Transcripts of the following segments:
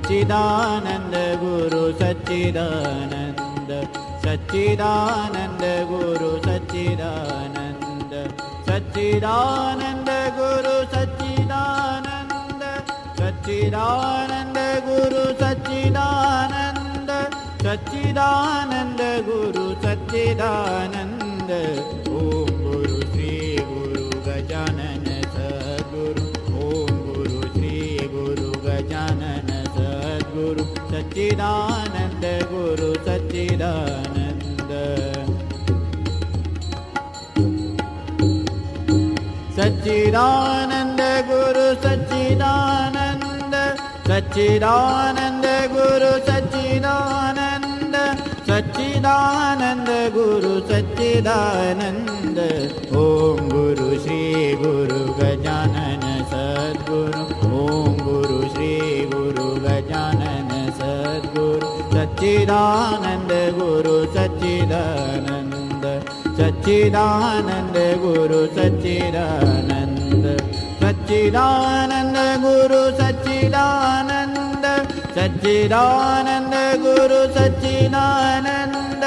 सच्चिदानंद गुरु सच्चिदानंद सच्चिदानंद गुरु सच्चिदानंद सच्चिदानंद गुरु सच्चिदानंद सच्चिदानंद गुरु सच्चिदानंद सच्चिदानंद गुरु सच्चिदानंद ओम गुरु श्री गुरु गजानन सद्गुरु ओम गुरु श्री गुरु गजानन सद्गुरु सच्चिदानंद गुरु सच्चिदानंद सच्चिदानंद गुरु सच्चिदानंद सच्चिदानंद गुरु सच्चिदानंद सच्चिदानंद गुरु सच्चिदानंद ओम गुरु श्री गुरु गजानन सद्गुरु ओम गुरु श्री गुरु गजानन सद्गुरु सच्चिदानंद गुरु सच्चिदानंद सच्चिदानंद गुरु सच्चिदानंद सच्चिदानंद गुरु सच्चिदानंद सच्चिदानंद गुरु सच्चिदानंद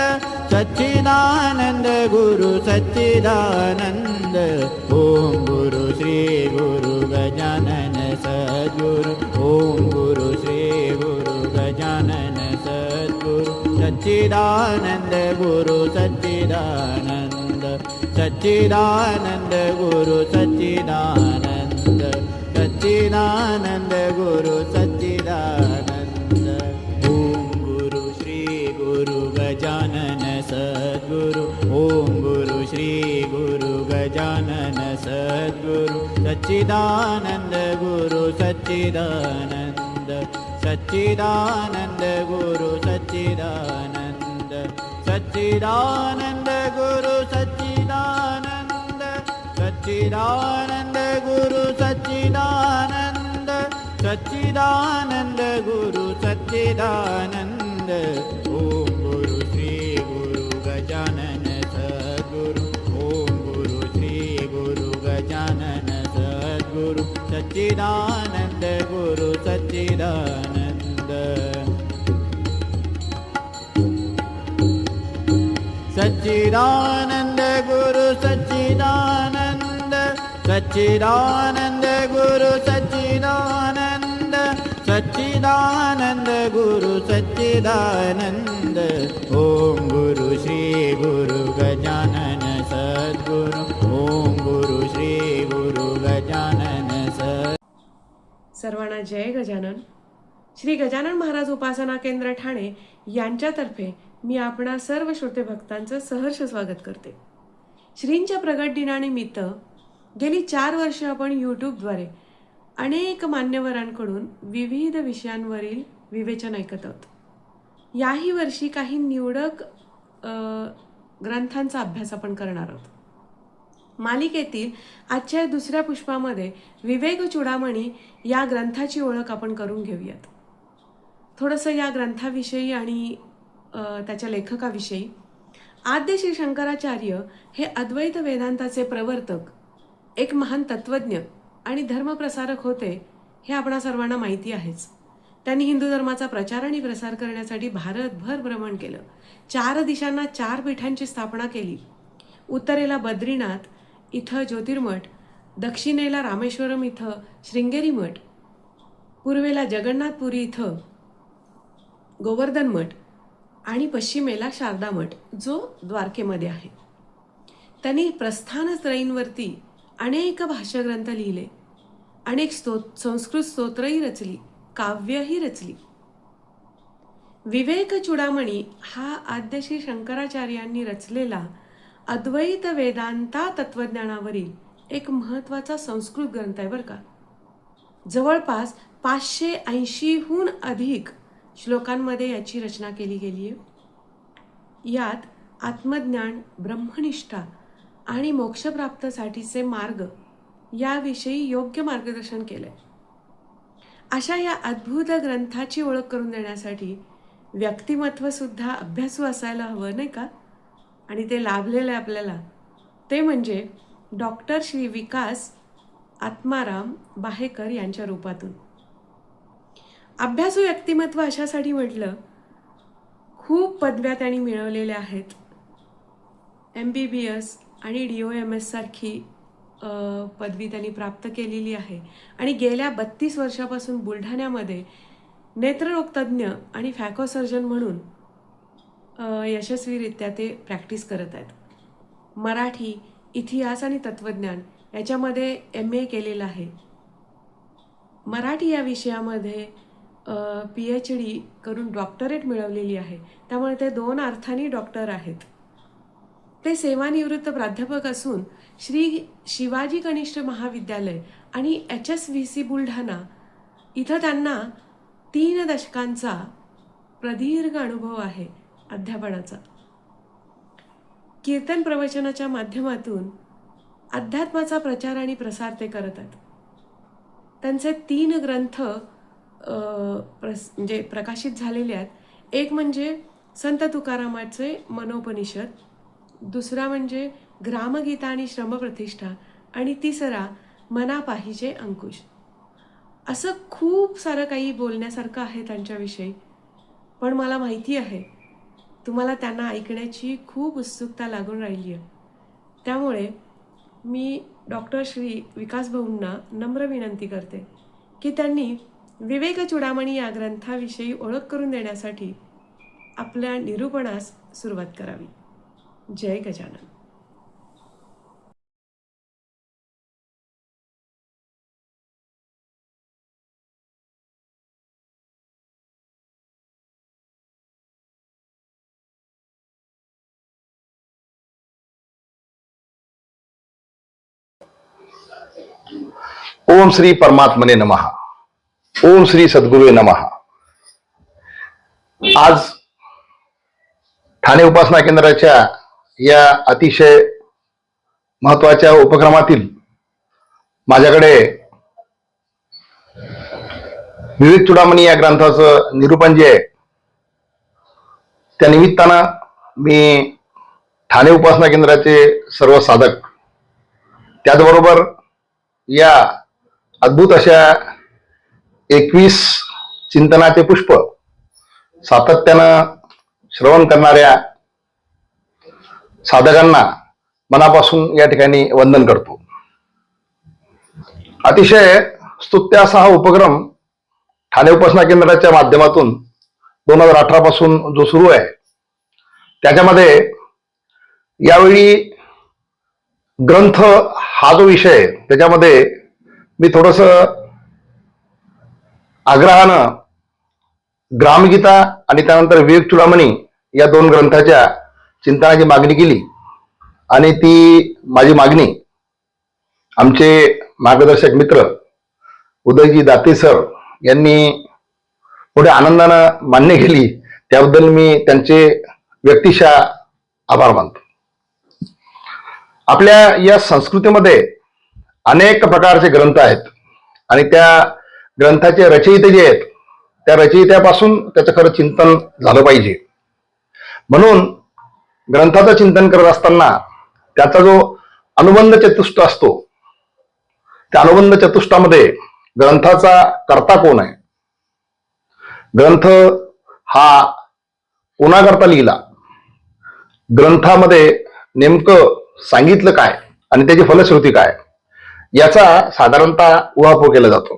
सच्चिदानंद गुरु सच्चिदानंद ओम गुरु श्री गुरु गजानन सद्गुरु ओम गुरु श्री गुरु गजानन सद्गुरु सच्चिदानंद गुरु सच्चिदानंद सच्चिदानंद गुरु सच्चिदानंद सच्चिदानंद गुरु सच्चिदानंद ओम गुरु श्री गुरु गजानन सद्गुरु ओम गुरु श्री गुरु गजानन सद्गुरु सच्चिदानंद गुरु सच्चिदानंद सच्चिदानंद गुरु सच्चिदानंद सच्चिदानंद गुरु सच्चिदानंद सच्चिदानंद गुरु सच्चिदानंद सच्चिदानंद गुरु सच्चिदानंद ओम गुरु श्री गुरु गजानन सद्गुरु ओम गुरु श्री गुरु गजानन सद्गुरु सच्चिदानंद गुरु सच्चिदानंद सच्चिदानंद गुरु सच्चिदानंद सच्चिदानंद गुरु सच्चिदानंद सच्चिदानंद गुरु सच्चिदानंद ओम गुरु श्री गुरु गजानन सद्गुरु ओम गुरु श्री गुरु गजानन सद्गुरु। सर्वांना जय गजानन। श्री गजानन महाराज उपासना केंद्र ठाणे यांच्यातर्फे मी आपणा सर्व श्रोते भक्तांचं सहर्ष स्वागत करते। श्रींच्या प्रगट दिनानिमित्त गेली 4 वर्ष आपण यूट्यूबद्वारे अनेक मान्यवरांकडून विविध विषयांवरील विवेचन ऐकत आहोत। याही वर्षी काही निवडक ग्रंथांचा अभ्यास आपण करणार आहोत। मालिकेतील आजच्या दुसऱ्या पुष्पामध्ये विवेक चूडामणी या ग्रंथाची ओळख आपण करून घेऊयात। थोडंसं या ग्रंथाविषयी आणि त्याच्या लेखकाविषयी। आद्य श्री शंकराचार्य हे अद्वैत वेदांताचे प्रवर्तक, एक महान तत्वज्ञ आणि धर्मप्रसारक होते हे आपणा सर्वांना माहिती आहेच। त्यांनी हिंदू धर्माचा प्रचार आणि प्रसार करण्यासाठी भारतभर भ्रमण केलं। 4 दिशांना 4 पीठांची स्थापना केली। उत्तरेला बद्रीनाथ इथं ज्योतिर्मठ, दक्षिणेला रामेश्वरम इथं शृंगेरी मठ, पूर्वेला जगन्नाथपुरी इथं गोवर्धन मठ आणि पश्चिमेला शारदा मठ जो द्वारकेमध्ये आहे। त्यांनी प्रस्थानत्रयींवरती अनेक भाष्यग्रंथ लिहिले, अनेक संस्कृत स्तोत्रही रचली, काव्यही रचली। विवेक चूडामणी हा आद्य श्री शंकराचार्यांनी रचलेला अद्वैत वेदांता तत्वज्ञानावरील एक महत्त्वाचा संस्कृत ग्रंथ आहे बरं का। जवळपास 580हून अधिक श्लोकांमध्ये याची रचना केली गेली आहे। यात आत्मज्ञान, ब्रह्मनिष्ठा आणि मोक्षप्राप्तीसाठीचे मार्ग याविषयी योग्य मार्गदर्शन केलंय। अशा या अद्भुत ग्रंथाची ओळख करून देण्यासाठी व्यक्तिमत्व सुद्धा अभ्यासू असायला हवं नाही का। आणि ते लाभलेलं आहे आपल्याला, ते म्हणजे डॉक्टर श्री विकास आत्माराम बाहेकर यांच्या रूपातून। अभ्यासू व्यक्तिमत्व अशासाठी म्हटलं, खूप पदव्या त्यांनी मिळवलेल्या आहेत. MBBS आणि DOMS सारखी पदवी त्यांनी प्राप्त केलेली आहे आणि गेल्या 32 वर्षापासून बुलढाण्यामध्ये नेत्ररोग तज्ज्ञ आणि फॅको सर्जन म्हणून यशस्वीरित्या ते प्रॅक्टिस करत आहेत. मराठी, इतिहास आणि तत्त्वज्ञान याच्यामध्ये MA केलेलं आहे. मराठी या विषयामध्ये PhD करून डॉक्टरेट मिळवलेली आहे. त्यामुळे ते 2 अर्थांनी डॉक्टर आहेत. ते सेवानिवृत्त प्राध्यापक असून श्री शिवाजी कनिष्ठ महाविद्यालय आणि HSVC बुलढाणा इथं त्यांना 3 दशकांचा प्रदीर्घ अनुभव आहे अध्यापनाचा. कीर्तन प्रवचनाच्या माध्यमातून अध्यात्माचा प्रचार आणि प्रसार ते करत आहेत. त्यांचे 3 ग्रंथ म्हणजे प्रकाशित झालेले आहेत. एक म्हणजे संत तुकारामाचे मनोपनिषद, दुसरा म्हणजे ग्रामगीता आणि श्रमप्रतिष्ठा आणि तिसरा मना पाहिजे अंकुश. असं खूप सारं काही बोलण्यासारखं आहे त्यांच्याविषयी, पण मला माहिती आहे तुम्हाला त्यांना ऐकण्याची खूप उत्सुकता लागून राहिली आहे. त्यामुळे मी डॉक्टर श्री विकास भाऊंना नम्र विनंती करते की त्यांनी विवेक चूडामणी या ग्रंथाविषयी ओळख करून देण्यासाठी आपल्या निरूपणास सुरुवात करावी. जय गजानन. ओम श्री परमात्मने नमः. ओम श्री सद्गुरुवे नमः. आज ठाणे उपासना केंद्राच्या या अतिशय महत्वाच्या उपक्रमातील माझ्याकडे विवेक चूडामणी या ग्रंथाचं निरूपण जे आहे, त्या निमित्तानं मी ठाणे उपासना केंद्राचे सर्व साधक, त्याचबरोबर या अद्भुत अशा 21 चिंतनाचे पुष्प सातत्यानं श्रवण करणाऱ्या साधकांना मनापासून या ठिकाणी वंदन करतो. अतिशय स्तुत्य असा हा उपक्रम ठाणे उपासना केंद्राच्या माध्यमातून 2018 पासून जो सुरू आहे, त्याच्यामध्ये यावेळी ग्रंथ हा जो विषय आहे, त्याच्यामध्ये मी थोडस आग्रहानं ग्रामगीता आणि त्यानंतर विवेक चूडामणी या 2 ग्रंथाच्या चिंतनाची मागणी केली. आणि ती माझी मागणी आमचे मार्गदर्शक मित्र उदयजी दाते सर यांनी मोठ्या आनंदानं मान्य केली. त्याबद्दल मी त्यांचे व्यक्तिशः आभार मानतो. आपल्या या संस्कृतीमध्ये अनेक प्रकारचे ग्रंथ आहेत आणि त्या ग्रंथाचे रचयिते जे आहेत, त्या रचयित्यापासून त्याचं खरं चिंतन झालं पाहिजे. म्हणून ग्रंथाचं चिंतन करत असताना त्याचा जो अनुबंध चतुष्ट असतो, त्या अनुबंध चतुष्टामध्ये ग्रंथाचा कर्ता कोण आहे, ग्रंथ हा कोणाकरता लिहिला, ग्रंथामध्ये नेमकं सांगितलं काय आणि त्याची फलश्रुती काय, याचा साधारणतः उहापोह केला जातो.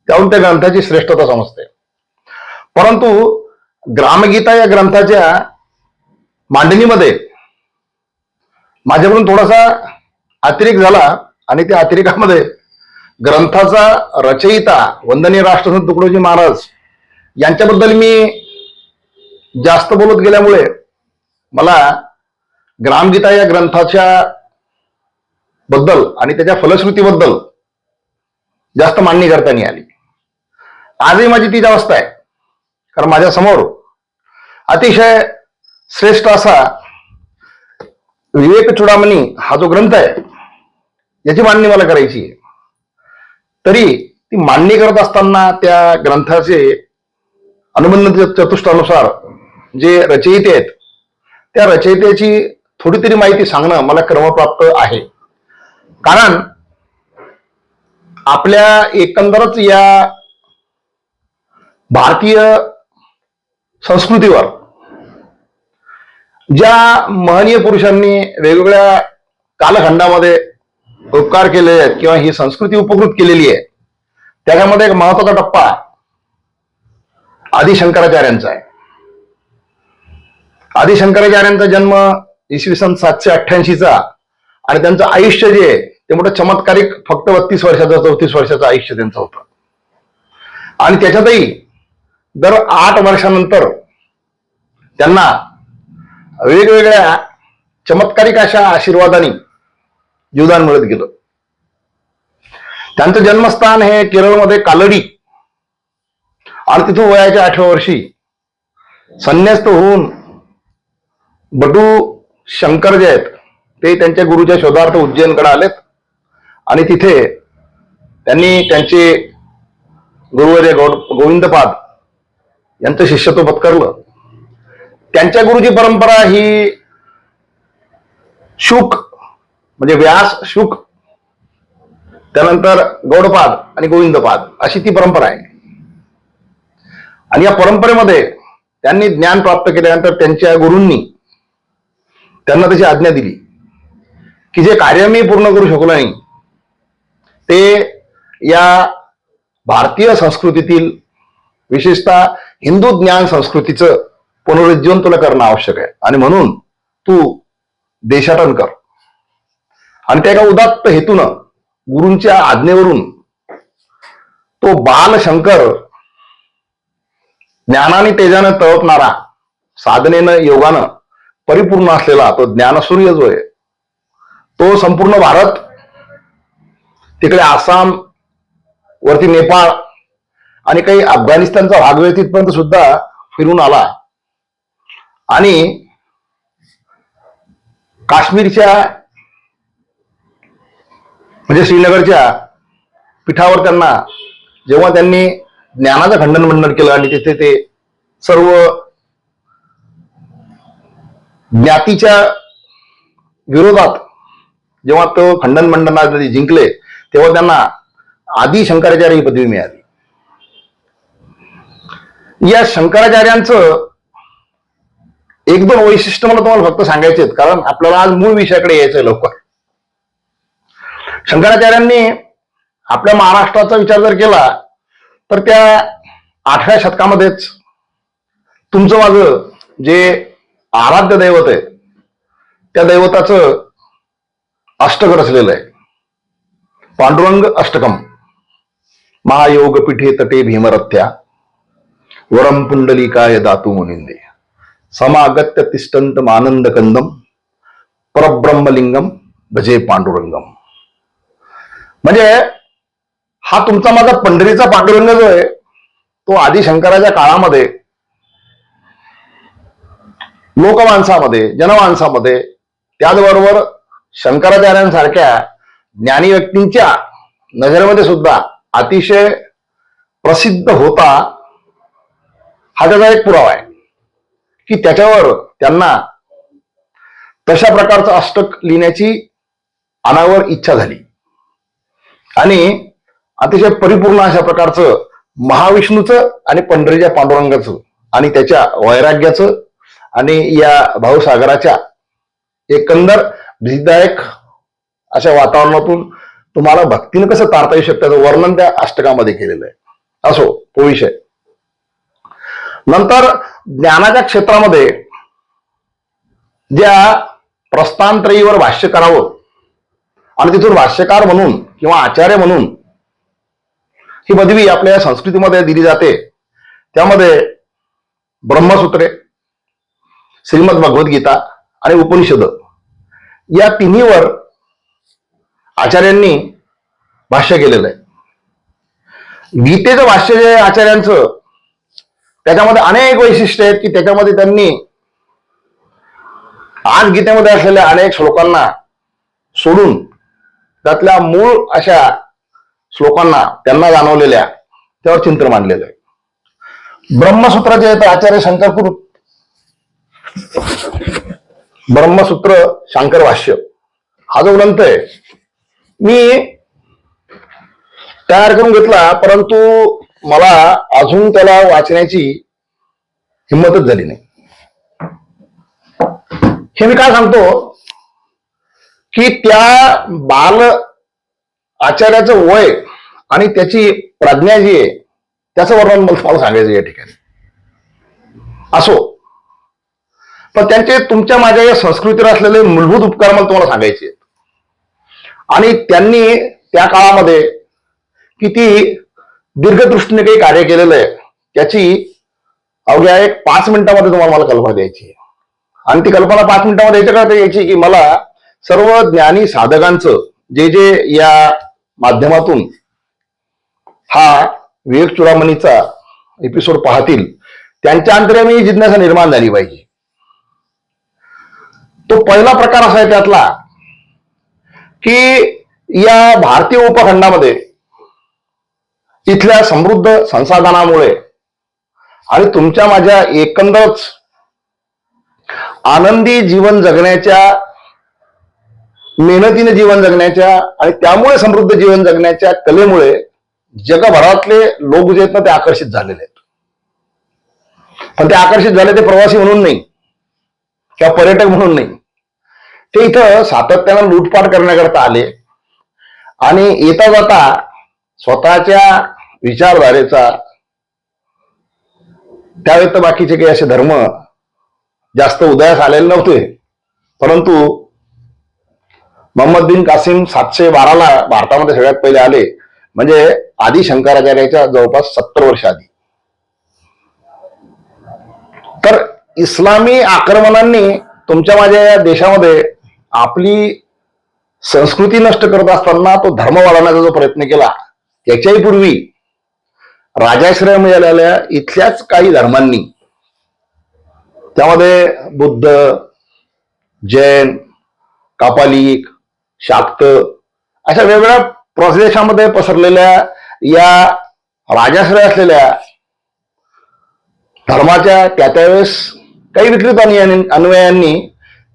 त्याहून त्या ग्रंथाची श्रेष्ठता समजते. परंतु ग्रामगीता या ग्रंथाच्या मांडणीमध्ये माझ्याकडून थोडासा अतिरेक झाला आणि त्या अतिरेकामध्ये ग्रंथाचा रचयिता वंदनीय राष्ट्रसंत तुकडोजी महाराज यांच्याबद्दल मी जास्त बोलत गेल्यामुळे मला ग्रामगीता या ग्रंथाच्या बद्दल आणि त्याच्या फलश्रुतीबद्दल जास्त मांडणी करता नाही आली. आजही माझी तीच अवस्था आहे. कारण माझ्या समोर अतिशय श्रेष्ठ असा विवेक चूडामणी हा जो ग्रंथ आहे, याची मांडणी मला करायची आहे. तरी ती मांडणी करत असताना त्या ग्रंथाचे अनुबंध चतुष्टानुसार जे रचयिते आहेत, त्या रचयितेची थोडी तरी माहिती सांगणं मला क्रमप्राप्त आहे. कारण आपल्या एकंदरच या भारतीय संस्कृतीवर ज्या महनीय पुरुषांनी वेगवेगळ्या कालखंडामध्ये उपकार केलेले आहेत किंवा ही संस्कृती उपकृत केलेली आहे, त्याच्यामध्ये एक महत्वाचा टप्पा आदि शंकराचार्यांचा आहे. आदि शंकराचार्यांचा जन्म इसवी सन 788चा आणि त्यांचं आयुष्य जे आहे ते मोठं चमत्कारिक, फक्त 32 वर्षाचं 34 वर्षाचं आयुष्य त्यांचं होतं. आणि त्याच्यातही दर 8 वर्षानंतर त्यांना वेगवेगळ्या चमत्कारिक अशा आशीर्वादाने जीवदान मिळत गेलं. त्यांचं जन्मस्थान हे केरळमध्ये कालडी आणि तिथून वयाच्या 8व्या वर्षी संन्यस्त होऊन बटू शंकर जे आहेत ते त्यांच्या गुरुच्या शोधार्थ उज्जैनकडे आलेत आणि तिथे त्यांनी त्यांचे गुरुवर्य गोविंदपाद यांचं शिष्यत्व पत्करलं. त्यांच्या गुरुची परंपरा ही शुक म्हणजे व्यास शुक, त्यानंतर गौडपाद आणि गोविंदपाद अशी ती परंपरा आहे. आणि या परंपरेमध्ये त्यांनी ज्ञान प्राप्त केल्यानंतर त्यांच्या गुरूंनी त्यांना तशी आज्ञा दिली की जे कार्य मी पूर्ण करू शकलो नाही ते या भारतीय संस्कृतीतील विशेषतः हिंदू ज्ञान संस्कृतीचं पुनरुज्जीवन तुला करणं आवश्यक आहे आणि म्हणून तू देशाटन कर. आणि त्या एका उदात्त हेतूनं गुरूंच्या आज्ञेवरून तो बालशंकर ज्ञानाने तेजानं तळपणारा, साधनेनं योगानं परिपूर्ण असलेला तो ज्ञानसूर्य जो आहे तो संपूर्ण भारत, तिकडे आसाम वरती नेपाळ आणि काही अफगाणिस्तानचा भाग तिथपर्यंत सुद्धा फिरून आला आणि काश्मीरच्या म्हणजे श्रीनगरच्या पीठावर त्यांना जेव्हा त्यांनी ज्ञानाचं खंडन मंडन केलं आणि तिथे ते सर्व ज्ञातीच्या विरोधात जेव्हा तो खंडन मंडनात जिंकले तेव्हा त्यांना आदि शंकराचार्य ही पदवी मिळाली. या शंकराचार्यांचं एक दोन वैशिष्ट्य मला तुम्हाला फक्त सांगायचे आहेत, कारण आपल्याला आज मूळ विषयाकडे यायचंय लवकर. शंकराचार्यांनी आपल्या महाराष्ट्राचा विचार जर केला तर त्या 8व्या शतकामध्येच तुमचं माझं जे आराध्य दैवत आहे त्या दैवताचं अष्टक रचलेलं आहे. पांडुरंग अष्टकम. महायोग पीठे तटे भीमरथ्या वरम पुंडलिकाय दातू मुनिंदे समागत्य तिष्ठंत मानंद कंदम परब्रह्मलिंगम भजे पांडुरंगम. म्हणजे हा तुमचा माझा पंढरीचा पांडुरंग जो आहे तो आदि शंकराच्या काळामध्ये लोकमानसामध्ये, जनमानसामध्ये, त्याचबरोबर शंकराचार्यांसारख्या ज्ञानी व्यक्तींच्या नजरेमध्ये सुद्धा अतिशय प्रसिद्ध होता. हा त्याचा एक पुरावा आहे की त्याच्यावर त्यांना तशा प्रकारचं अष्टक लिहिण्याची अनावर इच्छा झाली आणि अतिशय परिपूर्ण अशा प्रकारचं महाविष्णूचं आणि पंढरीच्या पांडुरंगाचं आणि त्याच्या वैराग्याचं आणि या भावसागराच्या एकंदर भीतीदायक अशा वातावरणातून तुम्हाला भक्तीनं कसं तारता येऊ शकतं त्याचं वर्णन त्या अष्टकामध्ये केलेलं आहे. असो तो विषय. नंतर ज्ञानाच्या क्षेत्रामध्ये ज्या प्रस्थानत्रयीवर भाष्य करावं आणि तिथून भाष्यकार म्हणून किंवा आचार्य म्हणून ही पदवी आपल्या या संस्कृतीमध्ये दिली जाते, त्यामध्ये ब्रह्मसूत्रे, श्रीमद भगवद्गीता आणि उपनिषद या तिन्हीवर आचार्यांनी भाष्य केलेलं आहे. गीतेचं भाष्य जे आचार्यांचं त्याच्यामध्ये अनेक वैशिष्ट्य आहेत की त्याच्यामध्ये त्यांनी आज गीतेमध्ये असलेल्या अनेक श्लोकांना सोडून त्यातल्या मूळ अशा श्लोकांना त्यांना जाणवलेल्या त्यावर चिंतन मांडलेलं आहे. ब्रह्मसूत्र जे आहे आचार्य शंकरकृत ब्रह्मसूत्र शांकर भाष्य हा जो ग्रंथ आहे मी तयार करून घेतला, परंतु मला अजून त्याला वाचण्याची हिंमतच झाली नाही. हे मी काय सांगतो की त्या बाल आचार्याचं वय आणि त्याची प्रज्ञा जी आहे त्याचं वर्णन मला सांगायचं या ठिकाणी. असो, पण त्यांचे तुमच्या माझ्या या संस्कृतीवर असलेले मूलभूत उपकार मला तुम्हाला सांगायचे आहेत. आणि त्यांनी त्या काळामध्ये किती दीर्घदृष्टीने काही कार्य केलेलं आहे त्याची अवघ्या एक 5 मिनिटांमध्ये तुम्हाला मला कल्पना द्यायची आहे. आणि ती कल्पना 5 मिनिटांमध्ये याच्याकरता यायची की मला सर्व ज्ञानी साधकांचं जे जे या माध्यमातून हा विवेक चुडामणीचा एपिसोड पाहतील त्यांच्या अंतर्यामी जिज्ञासा निर्माण झाली पाहिजे. तो पहिला प्रकार असा आहे त्यातला की या भारतीय उपखंडामध्ये इथल्या समृद्ध संसाधनामुळे आणि तुमच्या माझ्या एकंदरच आनंदी जीवन जगण्याच्या, मेहनतीने जीवन जगण्याच्या आणि त्यामुळे समृद्ध जीवन जगण्याच्या कलेमुळे जगभरातले लोक जे आहेत ना ते आकर्षित झालेले आहेत. पण ते आकर्षित झाले ते प्रवासी म्हणून नाही किंवा पर्यटक म्हणून नाही. ते इथं सातत्यानं लूटपाट करण्याकरता आले आणि येता जाता स्वतःच्या विचारधारेचा त्यावेळेस तर बाकीचे काही असे धर्म जास्त उदयास आलेले नव्हते. परंतु मोहम्मद बिन कासिम 712ला भारतामध्ये सगळ्यात पहिले आले, म्हणजे आदी शंकराचार्याच्या जवळपास 70 वर्ष आधी. तर इस्लामी आक्रमणांनी तुमच्या माझ्या या देशामध्ये आपली संस्कृती नष्ट करत असताना तो धर्म वाढवण्याचा जो प्रयत्न केला त्याच्याही पूर्वी राजाश्रय मिळालेल्या इथल्याच काही धर्मांनी, त्यामध्ये बुद्ध, जैन, कापालिक, शाक्त अशा वेगवेगळ्या प्रदेशामध्ये पसरलेल्या या राजाश्रय असलेल्या धर्माच्या त्यावेळेस काही विकृत अन्वयांनी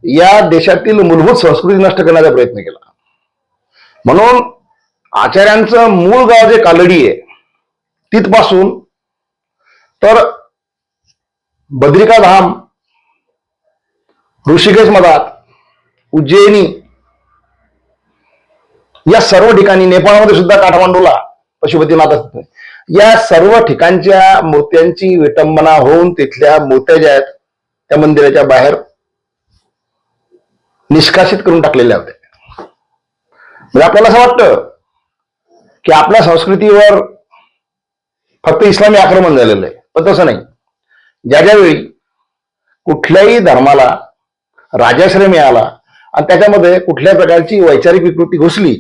या देशातील मूलभूत संस्कृती नष्ट करण्याचा प्रयत्न केला. म्हणून आचार्यांचं मूळ गाव जे कालडी आहे तिथपासून तर बद्रिकाधाम, ऋषिकेश मधात, उज्जैनी या सर्व ठिकाणी, नेपाळमध्ये सुद्धा काठमांडूला पशुपतीनाथ, या सर्व ठिकाणच्या मूर्त्यांची विटंबना होऊन तिथल्या मूर्त्या ज्या आहेत त्या मंदिराच्या बाहेर निष्कासित करून टाकलेल्या होत्या. म्हणजे आपल्याला असं वाटतं की आपल्या संस्कृतीवर फक्त इस्लामी आक्रमण झालेलं आहे, पण तसं नाही. ज्या ज्यावेळी कुठल्याही धर्माला राजाश्रय मिळाला आणि त्याच्यामध्ये कुठल्या प्रकारची वैचारिक विकृती घुसली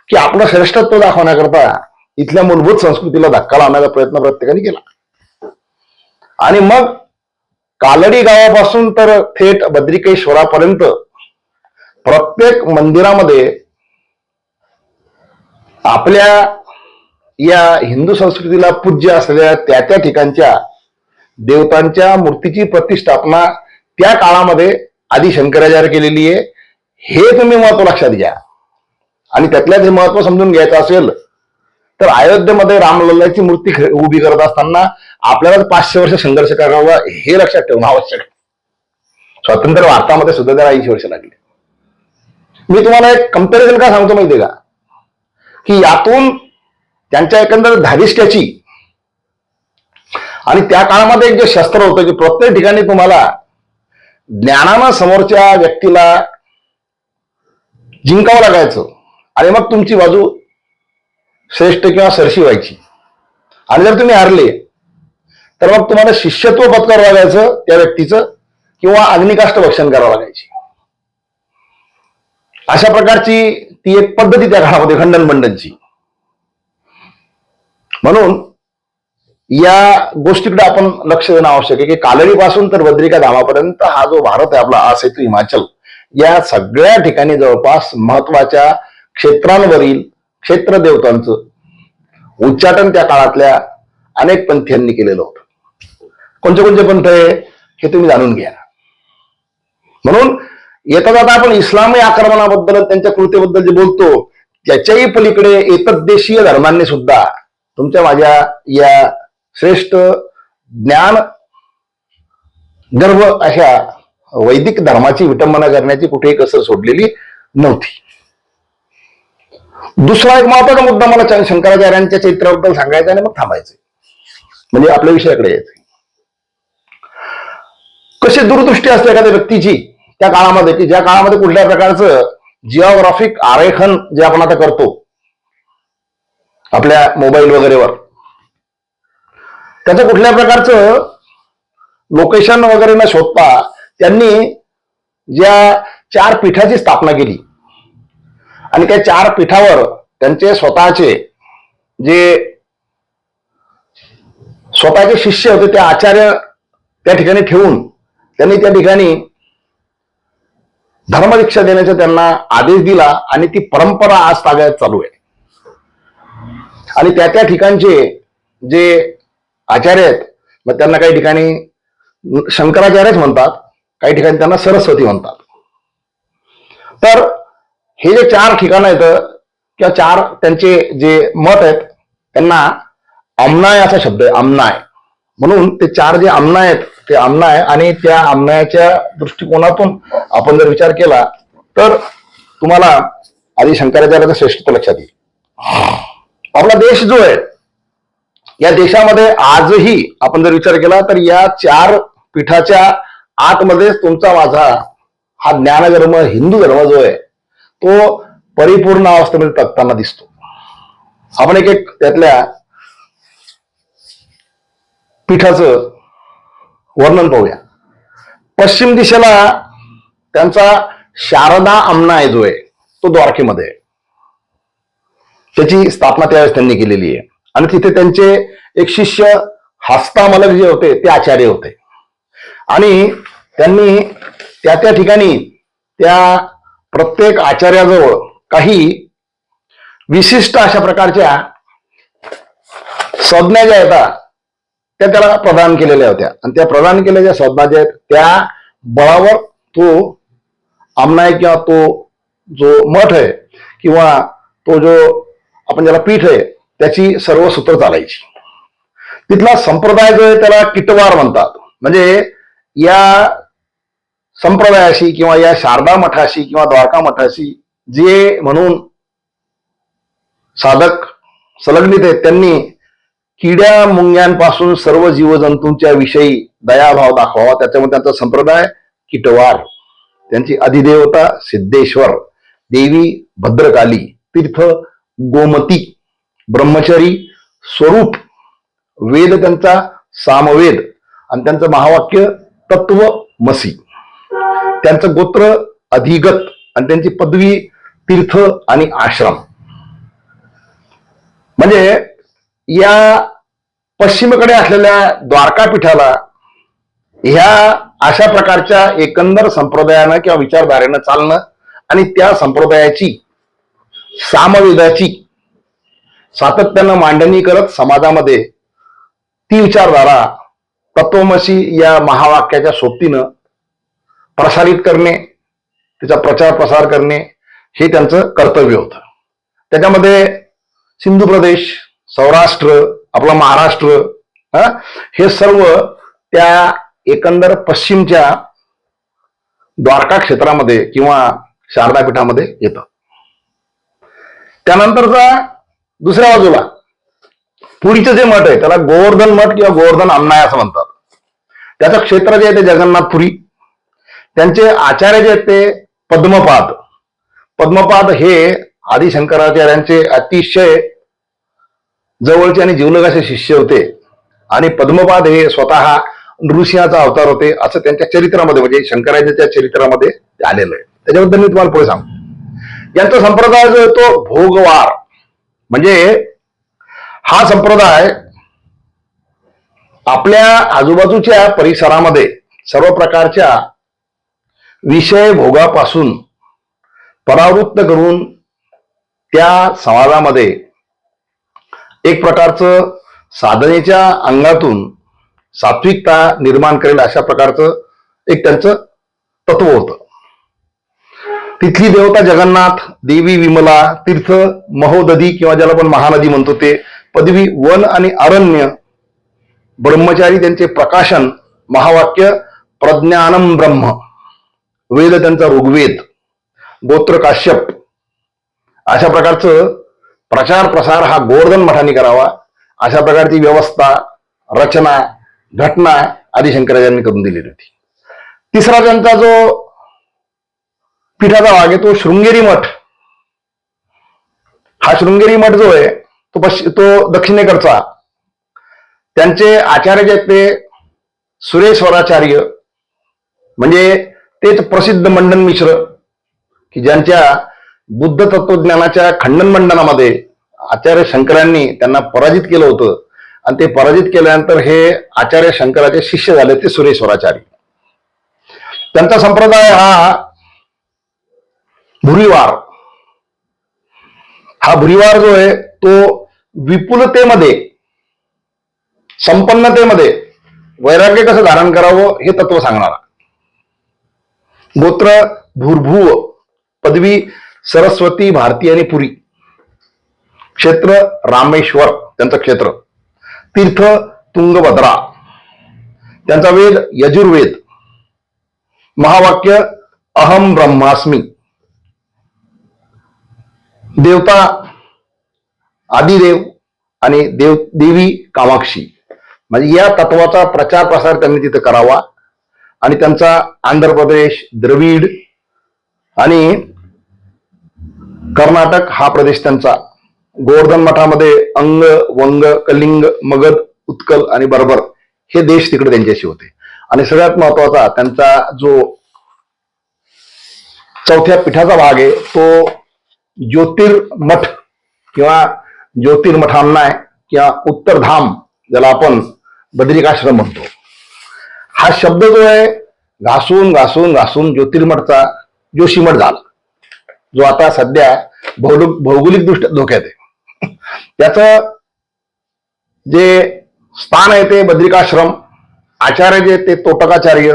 की आपलं श्रेष्ठत्व दाखवण्याकरता इथल्या मूलभूत संस्कृतीला धक्का लावण्याचा प्रयत्न प्रत्येकाने केला. आणि मग कालडी गावापासून तर थेट बद्रिकेश्वरापर्यंत प्रत्येक मंदिरामध्ये आपल्या या हिंदू संस्कृतीला पूज्य असलेल्या त्या ठिकाणच्या देवतांच्या मूर्तीची प्रतिष्ठापना त्या काळामध्ये आदी शंकराचार्य केलेली आहे. हे तुम्ही महत्व लक्षात घ्या. आणि त्यातल्याच हे महत्व समजून घ्यायचं असेल तर अयोध्येमध्ये रामलल्लाची मूर्ती उभी करत असताना आपल्याला 500 वर्ष संघर्ष करावा हे लक्षात ठेवणं आवश्यक आहे. स्वातंत्र्य भारतामध्ये सुद्धा त्याला 80 वर्ष लागली. मी तुम्हाला एक कंपॅरिझन का सांगतो माहितीये का, की यातून त्यांच्या एकंदर धारिष्ट्याची आणि त्या काळामध्ये एक जे शस्त्र होतं की प्रत्येक ठिकाणी तुम्हाला ज्ञानानं समोरच्या व्यक्तीला जिंकावं लागायचं आणि मग तुमची बाजू श्रेष्ठ किंवा सरशी व्हायची. आणि जर तुम्ही हारले तर मग तुम्हाला शिष्यत्व पत्करावं लागायचं त्या व्यक्तीचं किंवा अग्निकाष्ट भक्षण करावं लागायची. अशा प्रकारची ती एक पद्धती त्या काळामध्ये खंडन बंडनची. म्हणून या गोष्टीकडे आपण लक्ष देणं आवश्यक आहे की कालडीपासून तर बद्रिका धामापर्यंत हा जो भारत आहे आपला, हा सेतू हिमाचल, या सगळ्या ठिकाणी जवळपास महत्वाच्या क्षेत्रांवरील क्षेत्र देवतांचं उच्चाटन त्या काळातल्या अनेक पंथीयांनी केलेलं होतं. कोणते कोणते पंथ आहे हे तुम्ही जाणून घ्या. म्हणून येता जाता आपण इस्लामी आक्रमणाबद्दल त्यांच्या कृतीबद्दल जे बोलतो त्याच्याही पलीकडे एतद्देशीय धर्मांनी सुद्धा तुमच्या माझ्या या श्रेष्ठ ज्ञान गर्भ अशा वैदिक धर्माची विटंबना करण्याची कुठेही कसर सोडलेली नव्हती. दुसरा एक महत्वाचा मुद्दा मला शंकराचार्यांच्या चरित्राबद्दल सांगायचा आणि मग थांबायचं, म्हणजे आपल्या विषयाकडे यायचं. कशी दूरदृष्टी असते एखाद्या व्यक्तीची त्या काळामध्ये, की ज्या काळामध्ये कुठल्या प्रकारचं जिओग्राफिक आरेखन जे आपण आता करतो आपल्या मोबाईल वगैरेवर, त्याचं कुठल्या प्रकारचं लोकेशन वगैरे न शोधता त्यांनी ज्या 4 पीठाची स्थापना केली आणि त्या 4 पीठावर त्यांचे स्वतःचे शिष्य होते ते आचार्य त्या ठिकाणी ठेवून त्यांनी त्या ठिकाणी धर्मदीक्षा देण्याचा त्यांना आदेश दिला आणि ती परंपरा आज ताब्यात चालू आहे. आणि त्या ठिकाणचे जे आचार्य आहेत, मग त्यांना काही ठिकाणी शंकराचार्यच म्हणतात, काही ठिकाणी त्यांना सरस्वती म्हणतात. तर हे जे 4 ठिकाणं आहेत किंवा 4 त्यांचे जे मठ आहेत त्यांना आमनाय असा शब्द आहे, आमनाय. म्हणून ते 4 जे आमनाय आहेत ते आमनाय, आणि त्या आमनायाच्या दृष्टिकोनातून आपण जर विचार केला तर तुम्हाला आधी शंकराचार्याचं श्रेष्ठत्व लक्षात येईल. आपला देश जो आहे या देशामध्ये आजही आपण जर विचार केला तर या 4 पीठाच्या आतमध्येच तुमचा माझा हा ज्ञानधर्म हिंदू धर्म जो आहे तो परिपूर्ण अवस्थेमध्ये तगताना दिसतो. आपण एक त्यातल्या पीठाचं वर्णन पाहूया. पश्चिम दिशेला त्यांचा शारदा आमनाय जो आहे तो द्वारकेमध्ये आहे. त्याची स्थापना त्यावेळेस त्यांनी केलेली आहे. आणि तिथे त्यांचे एक शिष्य हस्तामलक जे होते ते आचार्य होते. आणि त्यांनी त्या ठिकाणी त्या प्रत्येक आचार्याजवळ काही विशिष्ट अशा प्रकारच्या संज्ञा ज्या आहेत त्या त्याला प्रदान केलेल्या होत्या. आणि त्या प्रदान केलेल्या संज्ञा ज्या आहेत त्या बळावर तो आमनाय किंवा तो जो मठ आहे किंवा तो जो आपण ज्याला पीठ आहे त्याची सर्व सूत्र चालायची. तिथला संप्रदाय जो आहे त्याला किटवार म्हणतात. म्हणजे या संप्रदायाशी किंवा या शारदा मठाशी किंवा द्वारका मठाशी जे म्हणून साधक संलग्नित आहेत त्यांनी किड्या मुंग्यांपासून सर्व जीवजंतूंच्या विषयी दयाभाव दाखवावा. त्याच्यामुळे त्यांचा संप्रदाय किटवार. त्यांची अधिदेवता सिद्धेश्वर, देवी भद्रकाली, तीर्थ गोमती, ब्रह्मचारी स्वरूप, वेद त्यांचा सामवेद आणि त्यांचं महावाक्य तत्वमसी. त्यांचं गोत्र अधिगत आणि त्यांची पदवी तीर्थ आणि आश्रम. म्हणजे या पश्चिमेकडे असलेल्या द्वारका पीठाला ह्या अशा प्रकारच्या एकंदर संप्रदायानं किंवा विचारधारेनं चालणं आणि त्या संप्रदायाची सामवेदाची सातत्यानं मांडणी करत समाजामध्ये ती विचारधारा तत्वमसी या महावाक्याच्या सोबतीनं प्रसारित करणे, त्याचा प्रचार प्रसार करणे हे त्यांचं कर्तव्य होतं. त्याच्यामध्ये सिंधू प्रदेश, सौराष्ट्र, आपला महाराष्ट्र हे सर्व त्या एकंदर पश्चिमच्या द्वारका क्षेत्रामध्ये किंवा शारदा पीठामध्ये येतं. त्यानंतरचा दुसऱ्या बाजूला पुरीचं जे मठ आहे त्याला गोवर्धन मठ किंवा गोवर्धन आमनाय असं म्हणतात. त्याचं क्षेत्र जे आहे ते जगन्नाथपुरी. त्यांचे आचार्य जे आहेत ते पद्मपाद. पद्मपाद हे आदिशंकराचार्यांचे अतिशय जवळचे आणि जीवलग असे शिष्य होते. आणि पद्मपाद हे स्वतः नृसिंहाचा अवतार होते असं त्यांच्या चरित्रामध्ये म्हणजे शंकराचार्यांच्या चरित्रामध्ये आलेलं आहे. त्याच्याबद्दल मी तुम्हाला पुढे सांगतो. यांचा संप्रदाय जो आहे तो भोगवार. म्हणजे हा संप्रदाय आपल्या आजूबाजूच्या परिसरामध्ये सर्व प्रकारच्या विषय भोगापासून परावृत्त करून त्या समाजामध्ये एक प्रकारचं साधनेच्या अंगातून सात्विकता निर्माण करेल अशा प्रकारचं एक त्यांचं तत्व होतं. तिथली देवता जगन्नाथ, देवी विमला, तीर्थ महोदधी किंवा ज्याला आपण महानदी म्हणतो ते पदवी वन आणि अरण्य, ब्रह्मचारी त्यांचे प्रकाशन, महावाक्य प्रज्ञानम ब्रह्म, वेद त्यांचा ऋग्वेद, गोत्र काश्यप. अशा प्रकारचं प्रचार प्रसार हा गोवर्धन मठाने करावा, अशा प्रकारची व्यवस्था, रचना, घटना आदी शंकराचार्यांनी करून दिलेली होती. तिसरा त्यांचा जो पीठाचा भाग आहे तो शृंगेरी मठ. हा शृंगेरी मठ जो आहे तो दक्षिणेकडचा. त्यांचे आचार्य जे आहेत ते सुरेश्वराचार्य, म्हणजे तेच प्रसिद्ध मंडन मिश्र की ज्यांच्या बुद्ध तत्वज्ञानाच्या खंडन मंडनामध्ये आचार्य शंकरांनी त्यांना पराजित केलं होतं, आणि ते पराजित केल्यानंतर हे आचार्य शंकराचे शिष्य झाले ते सुरेश्वराचार्य. त्यांचा संप्रदाय हा भुरीवार. हा भुरीवार जो आहे तो विपुलतेमध्ये, संपन्नतेमध्ये वैराग्य कसं धारण करावं हे तत्व सांगणारा. गोत्र भूर्भुव, पदवी सरस्वती, भारती आणि पुरी, क्षेत्र रामेश्वर त्यांचं क्षेत्र, तीर्थ तुंगभद्रा, त्यांचा वेद यजुर्वेद, महावाक्य अहम ब्रह्मास्मी, देवता आदिदेव आणि देवी कामाक्षी. म्हणजे या तत्वाचा प्रचार प्रसार त्यांनी तिथे करावा. आणि त्यांचा आंध्र प्रदेश, द्रविड आणि कर्नाटक हा प्रदेश त्यांचा. गोवर्धन मठामध्ये अंग, वंग, कलिंग, मगध, उत्कल आणि बर्बर हे देश तिकडे त्यांच्याशी होते. आणि सगळ्यात महत्वाचा त्यांचा जो चौथ्या पीठाचा भाग आहे तो ज्योतिर्मठ किंवा ज्योतिर्मठांनाय किंवा उत्तरधाम, ज्याला आपण बद्रिकाश्रम म्हणतो. हा शब्द जो आहे घासून घासून घासून ज्योतिर्मठचा जोशीमठ झाला, जो आता सध्या भौगोलिक दृष्ट्या धोक्यात आहे. त्याचं जे स्थान आहे ते बद्रिकाश्रम. आचार्य जे ते तोटकाचार्य,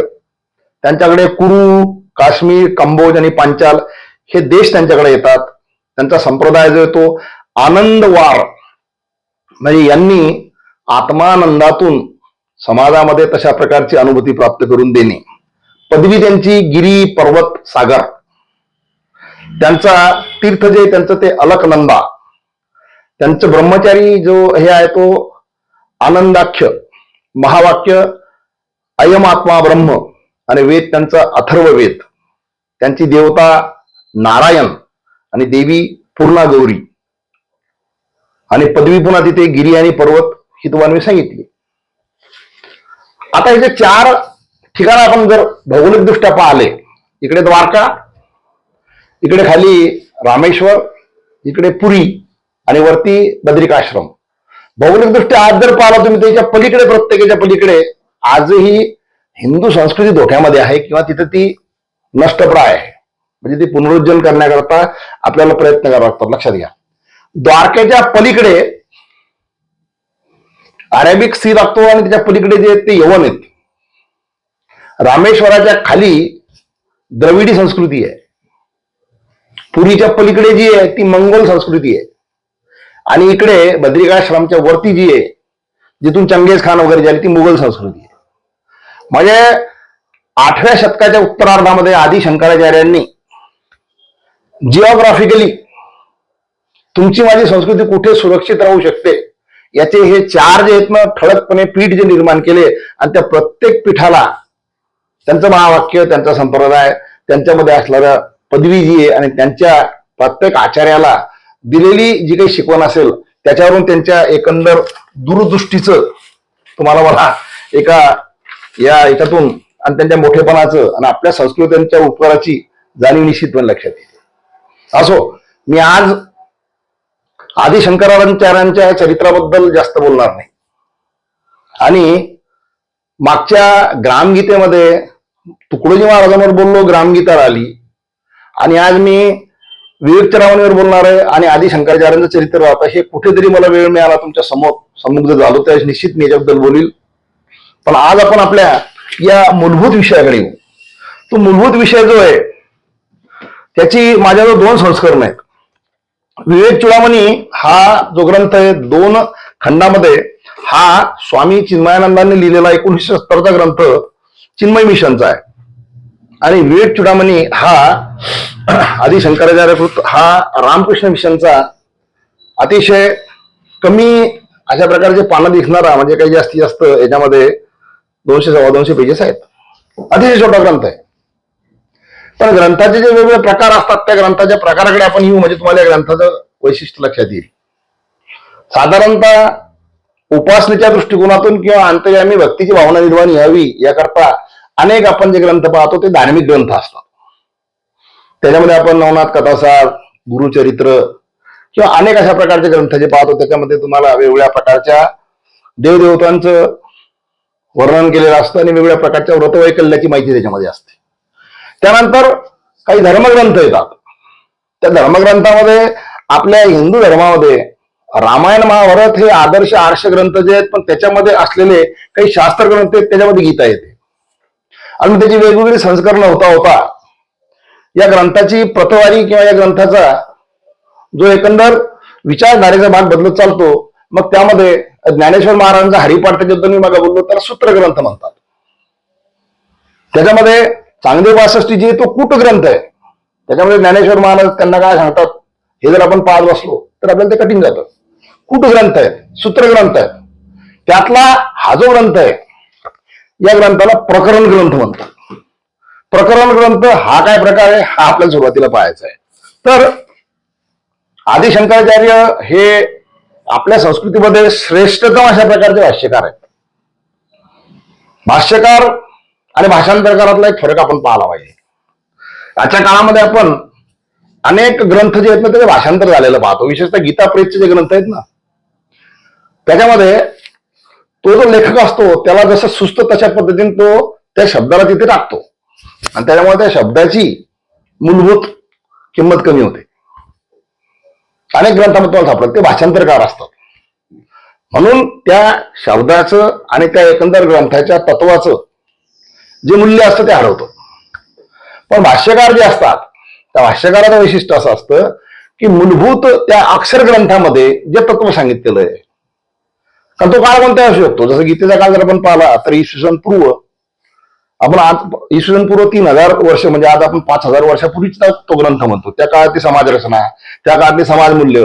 त्यांच्याकडे कुरु, काश्मीर, कंबोज आणि पांचाल हे देश त्यांच्याकडे येतात. त्यांचा संप्रदाय जो आहे तो आनंदवार, म्हणजे यांनी आत्मानंदातून समाजामध्ये तशा प्रकारची अनुभूती प्राप्त करून देणे. पदवी त्यांची गिरी, पर्वत, सागर. त्यांचा तीर्थ जे त्यांचं ते अलकनंदा. त्यांचं ब्रह्मचारी जो हे आहे तो आनंदाख्य, महावाक्य अयमात्मा ब्रह्म आणि वेद त्यांचा अथर्ववेद. त्यांची देवता नारायण आणि देवी पूर्णा गौरी. आणि पदवी पुन्हा तिथे गिरी आणि पर्वत ही तुम्हाला मी सांगितली. आता हे जे 4 ठिकाण आपण जर भौगोलिक दृष्ट्या पाहिले, इकडे द्वारका, इकडे खाली रामेश्वर, इकडे पुरी आणि वरती बद्रिकाश्रम. भौगोलिक दृष्ट्या आज जर पाहिला तुम्ही त्याच्या पलीकडे, प्रत्येकाच्या पलीकडे आजही हिंदू संस्कृती धोक्यामध्ये आहे किंवा तिथे ती नष्टप्राय आहे. म्हणजे ती पुनरुज्जीवन करण्याकरता आपल्याला प्रयत्न करावा लागतात. लक्षात घ्या, द्वारकेच्या पलीकडे अरेबिक सी लागतो आणि त्याच्या पलीकडे जे ते यवन आहेत. रामेश्वराच्या खाली द्रविडी संस्कृती आहे. पुरीच्या पलीकडे जी आहे ती मंगोल संस्कृती आहे. आणि इकडे बद्रिकाश्रमच्या वरती जी आहे, जिथून चंगेज खान वगैरे झाली, ती मुघल संस्कृती आहे. म्हणजे 8व्या शतकाच्या उत्तरार्धामध्ये आदी शंकराचार्यांनी जिओग्राफिकली तुमची माझी संस्कृती कुठे सुरक्षित राहू शकते याचे हे 4 जे आहेत ना ठळकपणे पीठ जे निर्माण केले. आणि त्या प्रत्येक पीठाला त्यांचं महावाक्य, त्यांचा संप्रदाय, त्यांच्यामध्ये असणाऱ्या पदवी जी आहे आणि त्यांच्या प्रत्येक आचार्याला दिलेली जी काही शिकवण असेल त्याच्यावरून त्यांच्या एकंदर दूरदृष्टीचं तुम्हाला मला एका याच्यातून आणि त्यांच्या मोठेपणाचं आणि आपल्या संस्कृतीच्या उपकाराची जाणीव निश्चितपणे लक्षात येते. असो, मी आज आदी शंकराचार्यांच्या चरित्राबद्दल जास्त बोलणार नाही. आणि मागच्या ग्रामगीतेमध्ये तुकडोजी महाराजांवर बोललो, ग्रामगीता आली. आणि आज मी विवेक चरावणीवर बोलणार आहे आणि आदी शंकराचार्यांचं चरित्र राहतं. हे कुठेतरी मला वेळ मिळाला तुमच्या समोर जर झालो तर निश्चित मी याच्याबद्दल बोलील. पण आज आपण आपल्या या मूलभूत विषयाकडे येऊ. तो मूलभूत विषय जो आहे त्याची माझ्याजवळ 2 संस्करण आहेत. विवेक चूडामणी हा जो ग्रंथ आहे 2 खंडामध्ये हा स्वामी चिन्मयानंदांनी लिहिलेला 1970चा ग्रंथ चिन्मय मिशनचा आहे. आणि विवेक चुडामणी हा आदि शंकराचार्यकृत हा रामकृष्ण मिशनचा अतिशय कमी अशा प्रकारचे पानं दिसणारा, म्हणजे काही जास्तीत जास्त याच्यामध्ये 200-250 पेजेस आहेत. अतिशय छोटा ग्रंथ आहे. पण ग्रंथाचे जे वेगवेगळे प्रकार असतात त्या ग्रंथाच्या प्रकाराकडे आपण येऊ म्हणजे तुम्हाला या ग्रंथाचं वैशिष्ट्य लक्षात येईल. साधारणतः उपासनेच्या दृष्टिकोनातून किंवा अंतर्यामी भक्तीची भावना निर्माण यावी याकरता अनेक आपण जे ग्रंथ पाहतो ते धार्मिक ग्रंथ असतात. त्याच्यामध्ये आपण नवनाथ कथासार, गुरुचरित्र किंवा अनेक अशा प्रकारचे ग्रंथ जे पाहतो त्याच्यामध्ये तुम्हाला वेगवेगळ्या प्रकारच्या देवदेवतांचं वर्णन केलेलं असतं आणि वेगवेगळ्या प्रकारच्या व्रतवैकल्याची माहिती त्याच्यामध्ये असते. त्यानंतर काही धर्मग्रंथ येतात. त्या धर्मग्रंथामध्ये आपल्या हिंदू धर्मामध्ये रामायण महाभारत हे आदर्श आर्ष ग्रंथ जे आहेत, पण त्याच्यामध्ये असलेले काही शास्त्र ग्रंथ आहेत, त्याच्यामध्ये गीता येते. आणि त्याची वेगवेगळी संस्करणं होता या ग्रंथाची प्रतवारी किंवा या ग्रंथाचा जो एकंदर विचारधारेचा भाग बदलत चालतो. मग त्यामध्ये ज्ञानेश्वर महाराजांचा हरिपाठ त्याच्याबद्दल मी मागे बोललो तर सूत्र ग्रंथ म्हणतात. त्याच्यामध्ये चांगदेव बासष्टी जी तो कूट ग्रंथ आहे. त्याच्यामध्ये ज्ञानेश्वर महाराज त्यांना काय सांगतात हे जर आपण पाहत बसलो तर आपल्याला ते कठीण जातं. कूट ग्रंथ आहेत, सूत्र ग्रंथ आहेत. त्यातला हा जो ग्रंथ आहे या ग्रंथाला प्रकरण ग्रंथ म्हणतात. प्रकरण ग्रंथ हा काय प्रकार आहे हा आपल्याला सुरुवातीला पाहायचा आहे. तर आदि शंकराचार्य हे आपल्या संस्कृतीमध्ये श्रेष्ठतम अशा प्रकारचे भाष्यकार आहेत. भाष्यकार आणि भाषांतरकारातला एक फरक आपण पाहायला पाहिजे. आजच्या काळामध्ये आपण अनेक ग्रंथ जे आहेत ना त्याचे भाषांतर झालेलं पाहतो. विशेषतः गीता प्रेसचे जे ग्रंथ आहेत ना त्याच्यामध्ये तो जो लेखक असतो त्याला जसं सुचतं तशा पद्धतीने तो त्या शब्दाला तिथे टाकतो आणि त्याच्यामुळे त्या शब्दाची मूलभूत किंमत कमी होते. अनेक ग्रंथांमध्ये तुम्हाला सापडत ते भाषांतरकार असतात. म्हणून त्या शब्दाचं आणि त्या एकंदर ग्रंथाच्या तत्वाचं जे मूल्य असतं ते हरवतं. पण भाष्यकार जे असतात त्या भाष्यकाराचं वैशिष्ट्य असं असतं की मूलभूत त्या अक्षर ग्रंथामध्ये जे तत्व सांगितलेलं आहे कारण तो काळ कोणता असू शकतो. जसं गीतेचा काळ जर आपण पाहिला तर इसवी सन पूर्व आपण आज इसवी सन पूर्व 3000 वर्ष म्हणजे आज आपण 5000 वर्षापूर्वीचा तो ग्रंथ म्हणतो. त्या काळातली समाजरचना, त्या काळातली समाजमूल्य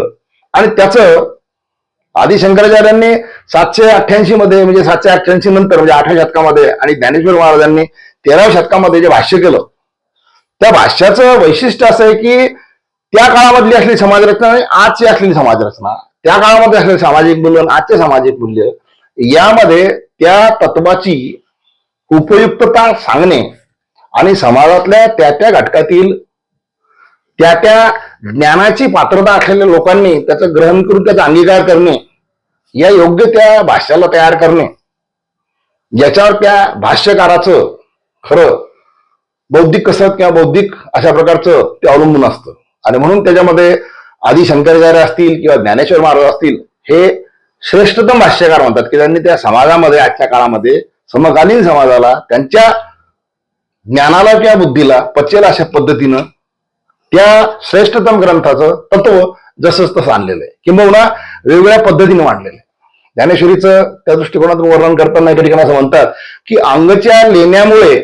आणि त्याचं आदि शंकराचार्यांनी 788 मध्ये म्हणजे 788 नंतर म्हणजे 8व्या शतकामध्ये आणि ज्ञानेश्वर महाराजांनी 13व्या शतकामध्ये जे भाष्य केलं त्या भाष्याचं वैशिष्ट्य असं आहे की त्या काळामधली असलेली समाजरचना आणि आजची असलेली समाजरचना, त्या काळामध्ये असलेले सामाजिक मूल्य आणि आजचे सामाजिक मूल्य यामध्ये त्या तत्वाची उपयुक्तता सांगणे आणि समाजातल्या त्या घटकातील त्या ज्ञानाची पात्रता असलेल्या लोकांनी त्याचं ग्रहण करून त्याचा अंगीकार करणे या योग्य त्या भाष्याला तयार करणे याच्यावर त्या भाष्यकाराचं खरं बौद्धिक कसरत किंवा बौद्धिक अशा प्रकारचं ते अवलंबून असतं. आणि म्हणून त्याच्यामध्ये आदि शंकराचार्य असतील किंवा ज्ञानेश्वर महाराज असतील हे श्रेष्ठतम भाष्यकार म्हणतात की त्यांनी त्या समाजामध्ये आजच्या काळामध्ये समकालीन समाजाला त्यांच्या ज्ञानाला किंवा बुद्धीला पचेल अशा पद्धतीनं त्या श्रेष्ठतम ग्रंथाचं तत्व जसंच तसं आणलेलं आहे किंबहुना वेगवेगळ्या पद्धतीने मांडलेलं आहे. ज्ञानेश्वरीचं त्या दृष्टिकोनातून वर्णन करताना एका ठिकाणी असं म्हणतात की अंगच्या लेण्यामुळे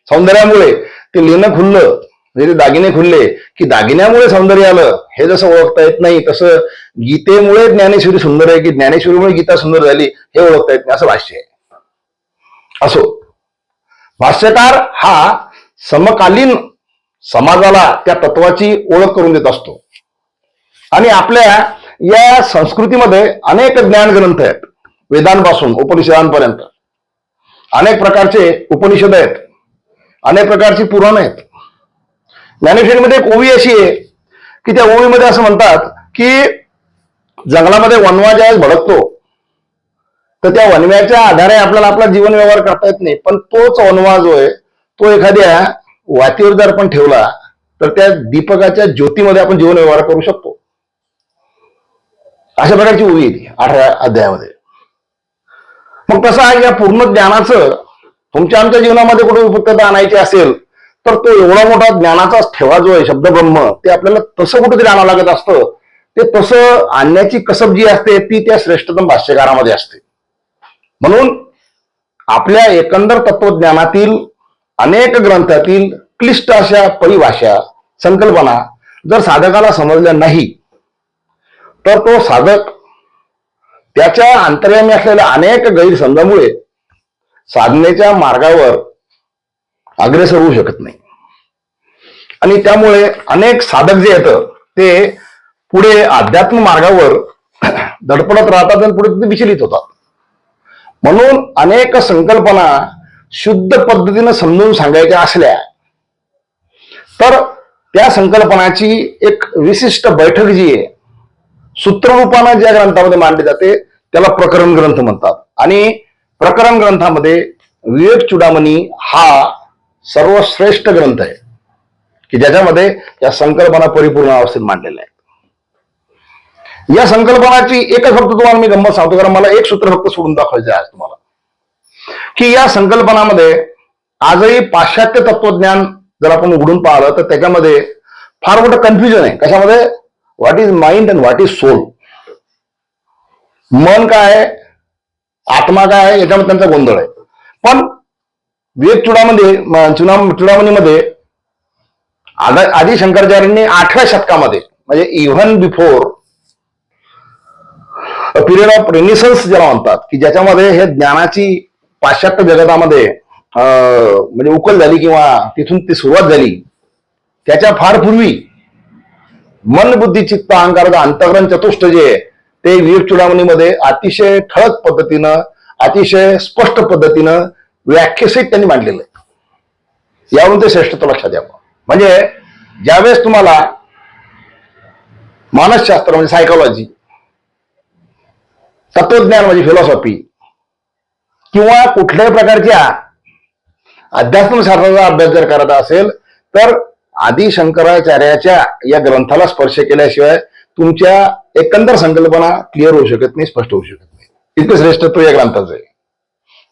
सौंदर्यामुळे ते लेणं खुललं म्हणजे ते दागिने खुलले की दागिन्यामुळे सौंदर्य आलं हे जसं ओळखता येत नाही तसं गीतेमुळे ज्ञानेश्वरी सुंदर आहे की ज्ञानेश्वरीमुळे गीता सुंदर झाली हे ओळखता येत नाही असं भाष्य आहे. असो भाष्यकार हा समकालीन समाजाला त्या तत्वाची ओळख करून देत असतो. आणि आपल्या या संस्कृतीमध्ये अनेक ज्ञान ग्रंथ आहेत. वेदांपासून उपनिषदांपर्यंत अनेक प्रकारचे उपनिषद आहेत, अनेक प्रकारची पुराण आहेत. ज्ञानेश्वरीमध्ये एक ओवी अशी आहे की त्या ओवीमध्ये असं म्हणतात की जंगलामध्ये वनवा ज्यावेळेस भडकतो तर त्या वनव्याच्या आधारे आपल्याला आपला जीवन व्यवहार करता येत नाही. पण तोच वनवा जो आहे तो एखाद्या वातीवर जर आपण ठेवला तर त्या दीपकाच्या ज्योतीमध्ये आपण जीवन व्यवहार करू शकतो. अशा प्रकारची ओवी येते 8व्या अध्यायामध्ये. मग तसं या पूर्ण ज्ञानाचं तुमच्या आमच्या जीवनामध्ये कुठे उपयुक्तता आणायची असेल तर तो एवढा मोठा ज्ञानाचा ठेवा जो आहे शब्दब्रह्म ते आपल्याला तसं कुठेतरी आणावं लागत असतं ते तसं आणण्याची कसब जी असते ती त्या श्रेष्ठतम भाष्यकारामध्ये असते. म्हणून आपल्या एकंदर तत्वज्ञानातील अनेक ग्रंथातील क्लिष्ट अशा परिभाषा संकल्पना जर साधकाला समजल्या नाही तर तो साधक त्याच्या अंतर्यामी असलेल्या अनेक गैरसमजामुळे साधनेच्या मार्गावर अग्रेसर होऊ शकत नाही. आणि त्यामुळे अनेक साधक जे आहेत ते पुढे अध्यात्म मार्गावर धडपडत राहतात आणि पुढे ते विचलित होतात. म्हणून अनेक संकल्पना शुद्ध पद्धतीनं समजून सांगायच्या असल्या तर त्या संकल्पनाची एक विशिष्ट बैठक जी आहे सूत्ररूपानं ज्या ग्रंथामध्ये मांडली जाते त्याला प्रकरण ग्रंथ म्हणतात. आणि प्रकरण ग्रंथामध्ये विवेक चूडामणी हा सर्वश्रेष्ठ ग्रंथ आहे की ज्याच्यामध्ये या संकल्पना परिपूर्ण अवस्थेत मांडलेल्या आहेत. या संकल्पनाची एकच फक्त तुम्हाला मी गंमत सांगतो, कारण मला एक सूत्र फक्त सोडून दाखवायचं आहे आज तुम्हाला, की या संकल्पनामध्ये आजही पाश्चात्य तत्वज्ञान जर आपण उघडून पाहिलं तर त्याच्यामध्ये फार मोठं कन्फ्युजन आहे. कशामध्ये? What is mind and what is soul. मन काय आहे, आत्मा काय आहे, याच्यामध्ये त्यांचा गोंधळ आहे. पण विवेक चूडामणीमध्ये आदी शंकराचार्यांनी 8व्या शतकामध्ये म्हणजे even before period of renaissance ज्याला म्हणतात की ज्याच्यामध्ये हे ज्ञानाची पाश्चात्य जगतामध्ये म्हणजे उकल झाली किंवा तिथून ती सुरुवात झाली, त्याच्या फार पूर्वी मन बुद्धी चित्त अहंकाराचं अंतःकरण चतुष्ट जे आहे ते विवेक चूडामणीमध्ये अतिशय ठळक पद्धतीनं अतिशय स्पष्ट पद्धतीनं व्याख्यासहित त्यांनी मांडलेलं आहे. यावरून ते श्रेष्ठत्व लक्षात यावं. म्हणजे ज्यावेळेस तुम्हाला मानसशास्त्र म्हणजे सायकोलॉजी, तत्वज्ञान म्हणजे फिलॉसॉफी किंवा कुठल्याही प्रकारच्या अध्यात्मशास्त्राचा अभ्यास जर करायचा असेल तर आदी शंकराचार्याच्या या ग्रंथाला स्पर्श केल्याशिवाय तुमच्या एकंदर संकल्पना क्लिअर होऊ शकत नाही, स्पष्ट होऊ शकत नाही. इतकं श्रेष्ठत्व या ग्रंथाचं आहे.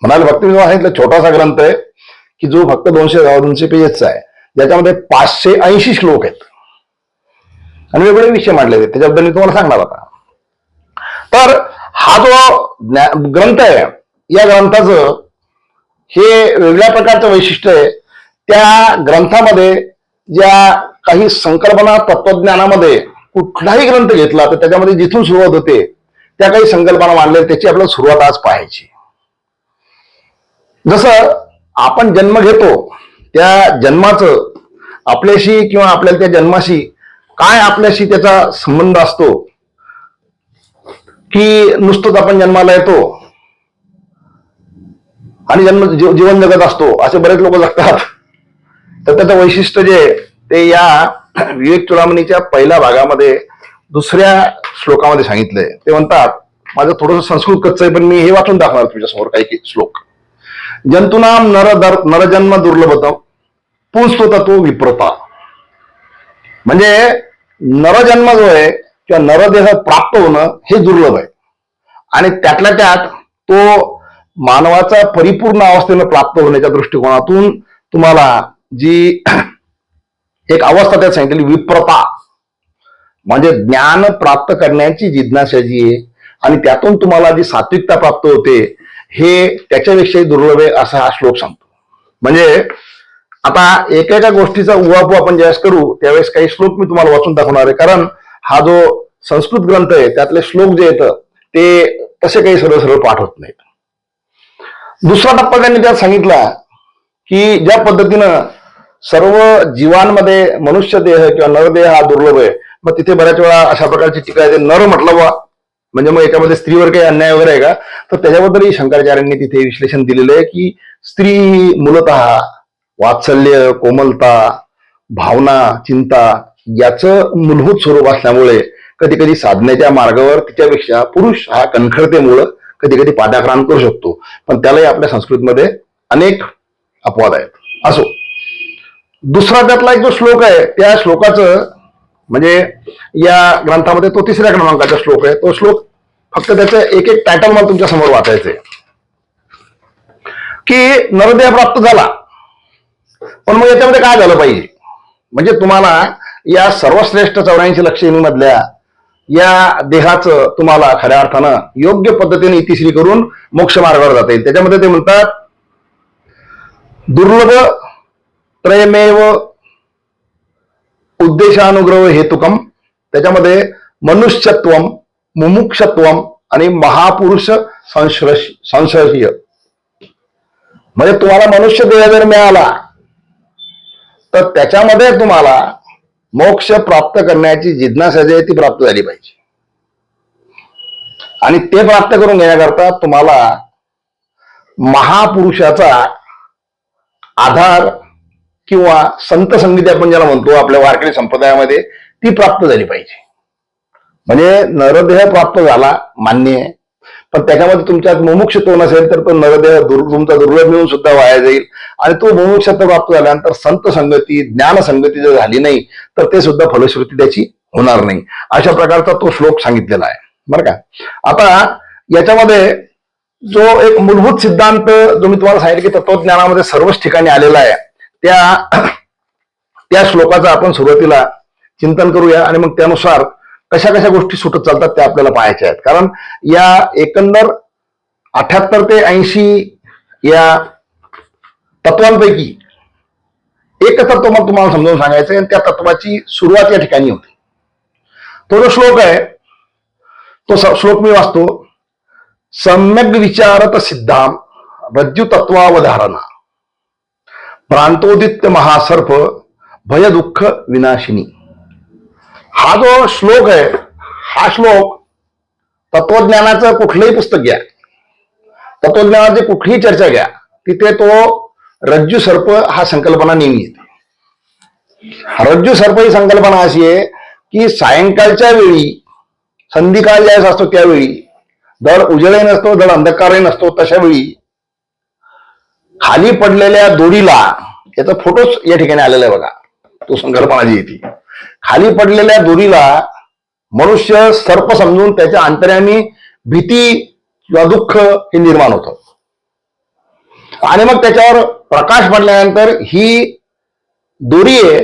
म्हणाल भक्ती मी सांगितलं छोटासा ग्रंथ आहे की जो फक्त 200 पेजेसचा आहे, ज्याच्यामध्ये 580 श्लोक आहेत आणि वेगवेगळे विषय मांडले आहेत. त्याच्याबद्दल मी तुम्हाला सांगणार होता. तर हा जो ग्रंथ आहे या ग्रंथाचं हे वेगळ्या प्रकारचं वैशिष्ट्य आहे. त्या ग्रंथामध्ये ज्या काही संकल्पना तत्वज्ञानामध्ये कुठलाही ग्रंथ घेतला तर त्याच्यामध्ये जिथून सुरुवात होते त्या काही संकल्पना मांडल्या त्याची आपल्याला सुरुवात आज पाहायची. जसं आपण जन्म घेतो त्या जन्माचं आपल्याशी किंवा आपल्याला त्या जन्माशी काय आपल्याशी त्याचा संबंध असतो की नुसतंच आपण जन्माला येतो आणि जीवन जगत असतो असे बरेच लोक जगतात. तर त्याचं वैशिष्ट्य जे ते या विवेक चूडामणीच्या पहिल्या भागामध्ये 2ऱ्या श्लोकामध्ये सांगितलंय. ते म्हणतात, माझं थोडंसं संस्कृत कच्चं आहे पण मी हे वाचून दाखवणार तुझ्यासमोर काही श्लोक. जंतुनाम नरजन्म दुर्लभतम पुंस्तो तत्व विप्रता. म्हणजे नरजन्म जो आहे किंवा नरदेह प्राप्त होणं हे दुर्लभ आहे आणि त्यातल्या त्यात तो मानवाचा परिपूर्ण अवस्थेनं प्राप्त होण्याच्या दृष्टिकोनातून तुम्हाला जी एक अवस्था त्यात सांगितलेली विप्रता म्हणजे ज्ञान प्राप्त करण्याची जिज्ञासा जी आहे आणि त्यातून तुम्हाला जी सात्विकता प्राप्त होते हे त्याच्यापेक्षाही दुर्लभ आहे असा हा श्लोक सांगतो. म्हणजे आता एकेका गोष्टीचा उहापोह आपण ज्यावेळेस करू त्यावेळेस काही श्लोक मी तुम्हाला वाचून दाखवणार आहे, कारण हा जो संस्कृत ग्रंथ आहे त्यातले श्लोक जे येतं ते तसे काही सरळ सरळ पाठ होत नाहीत. 2रा टप्पा त्यांनी त्यात सांगितला की ज्या पद्धतीनं सर्व जीवांमध्ये मनुष्य देह किंवा नरदेह हा दुर्लभ आहे, मग तिथे बऱ्याच वेळा अशा प्रकारची टीका आहे. नर म्हटलं बा म्हणजे मग याच्यामध्ये स्त्रीवर काही अन्याय वगैरे आहे का, तर त्याच्याबद्दलही शंकराचार्यांनी तिथे विश्लेषण दिलेलं आहे की स्त्री मूलतः वात्सल्य, कोमलता, भावना, चिंता याचं मूलभूत स्वरूप असल्यामुळे कधी कधी साधनेच्या मार्गावर तिच्यापेक्षा पुरुष हा कणखरतेमुळं कधी कधी पादाक्रांत करू शकतो. पण त्यालाही आपल्या संस्कृतीमध्ये अनेक अपवाद आहेत. असो, 2रा त्यातला एक जो श्लोक आहे त्या श्लोकाचं म्हणजे या ग्रंथामध्ये तो 3ऱ्या क्रमांकाचा श्लोक आहे. तो श्लोक फक्त त्याचं एक एक टायटल मला तुमच्या समोर वाचायचंय की नरदेह प्राप्त झाला, पण मग याच्यामध्ये काय झालं पाहिजे. म्हणजे तुम्हाला या सर्वश्रेष्ठ 84 लक्षणी मधल्या या देहाचं तुम्हाला खऱ्या अर्थानं योग्य पद्धतीने इतिश्री करून मोक्ष मार्गावर जाता येईल. त्याच्यामध्ये ते म्हणतात दुर्लभ त्रयमेव उद्देशानुग्रह हेतुकम, त्याच्यामध्ये मनुष्यत्वम, मुमुक्षत्वम आणि महापुरुष संश्रय. म्हणजे तुम्हाला मनुष्य देह जर मिळाला तर त्याच्यामध्ये तुम्हाला मोक्ष प्राप्त करण्याची जिज्ञासा जी आहे ती प्राप्त झाली पाहिजे. आणि ते प्राप्त करून घेण्याकरता तुम्हाला महापुरुषाचा आधार किंवा संत संगती आपण ज्याला म्हणतो आपल्या वारकरी संप्रदायामध्ये, ती प्राप्त झाली पाहिजे. म्हणजे नरदेह प्राप्त झाला मान्य आहे, पण त्याच्यामध्ये तुमच्यात मुमुक्षत्व नसेल तर तो नरदेह तुमचा दुर्लभ मिळून सुद्धा वाया जाईल. आणि तो मुमुक्षत्व प्राप्त झाल्यानंतर संत संगती, ज्ञान संगती जर झाली नाही तर ते सुद्धा फलश्रुती त्याची होणार नाही. अशा प्रकारचा तो श्लोक सांगितलेला आहे बरं का. आता याच्यामध्ये जो एक मूलभूत सिद्धांत जो मी तुम्हाला सांगितलं की तत्वज्ञानामध्ये सर्वच ठिकाणी आलेला आहे, त्या श्लोकाचं आपण सुरुवातीला चिंतन करूया आणि मग त्यानुसार कशा कशा गोष्टी सुटत चालतात त्या आपल्याला पाहायच्या आहेत. कारण या एकंदर 78 ते 80 या तत्वांपैकी एक तत्व मग तुम्हाला समजावून सांगायचं आणि त्या तत्वाची सुरुवात या ठिकाणी होती. तो जो श्लोक आहे तो श्लोक मी वाचतो. सम्यक विचारत सिद्धाम रज्जु तत्वावधारणा प्रांतोदित्य महासर्प भय दुःख विनाशिनी. हा जो श्लोक आहे, हा श्लोक तत्वज्ञानाचं कुठलंही पुस्तक घ्या, तत्वज्ञानाची कुठलीही चर्चा घ्या, तिथे तो रज्जू सर्प हा संकल्पना नेहमी येते. रज्जू सर्प ही संकल्पना अशी आहे की सायंकाळच्या वेळी, संधिकाळ ज्यावेळेस असतो त्यावेळी, धड उजेडही नसतो धड अंधकारही नसतो, तशा वेळी खाली पडलेल्या दोरीला, याचा फोटोच या ठिकाणी आलेला आहे बघा, तो संकल्पना जी येते, खाली पडलेल्या दोरीला मनुष्य सर्प समजून त्याच्या अंतर्यामी भीती किंवा दुःख हे निर्माण होतं. आणि मग त्याच्यावर प्रकाश पडल्यानंतर ही दोरी आहे,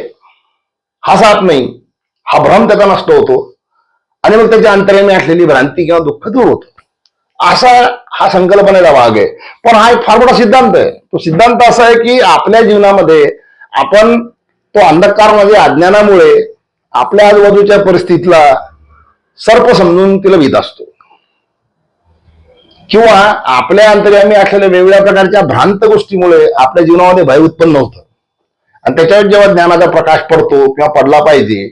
हा साप नाही, हा भ्रम त्याचा नष्ट होतो आणि मग त्याच्या अंतर्यामी असलेली भ्रांती किंवा दुःख दूर होतं. असा हा संकल्पनेचा भाग आहे. पण हा एक फार मोठा सिद्धांत आहे. तो सिद्धांत असा आहे की आपल्या जीवनामध्ये आपण तो अंधकारमध्ये अज्ञानामुळे आपल्या आजूबाजूच्या परिस्थितीला सर्प समजून तिला भीत असतो, किंवा आपल्या अंतर्यामी असलेल्या वेगवेगळ्या प्रकारच्या भ्रांत गोष्टीमुळे आपल्या जीवनामध्ये भय उत्पन्न होतं. आणि त्याच्यावर जेव्हा ज्ञानाचा प्रकाश पडतो किंवा पडला पाहिजे,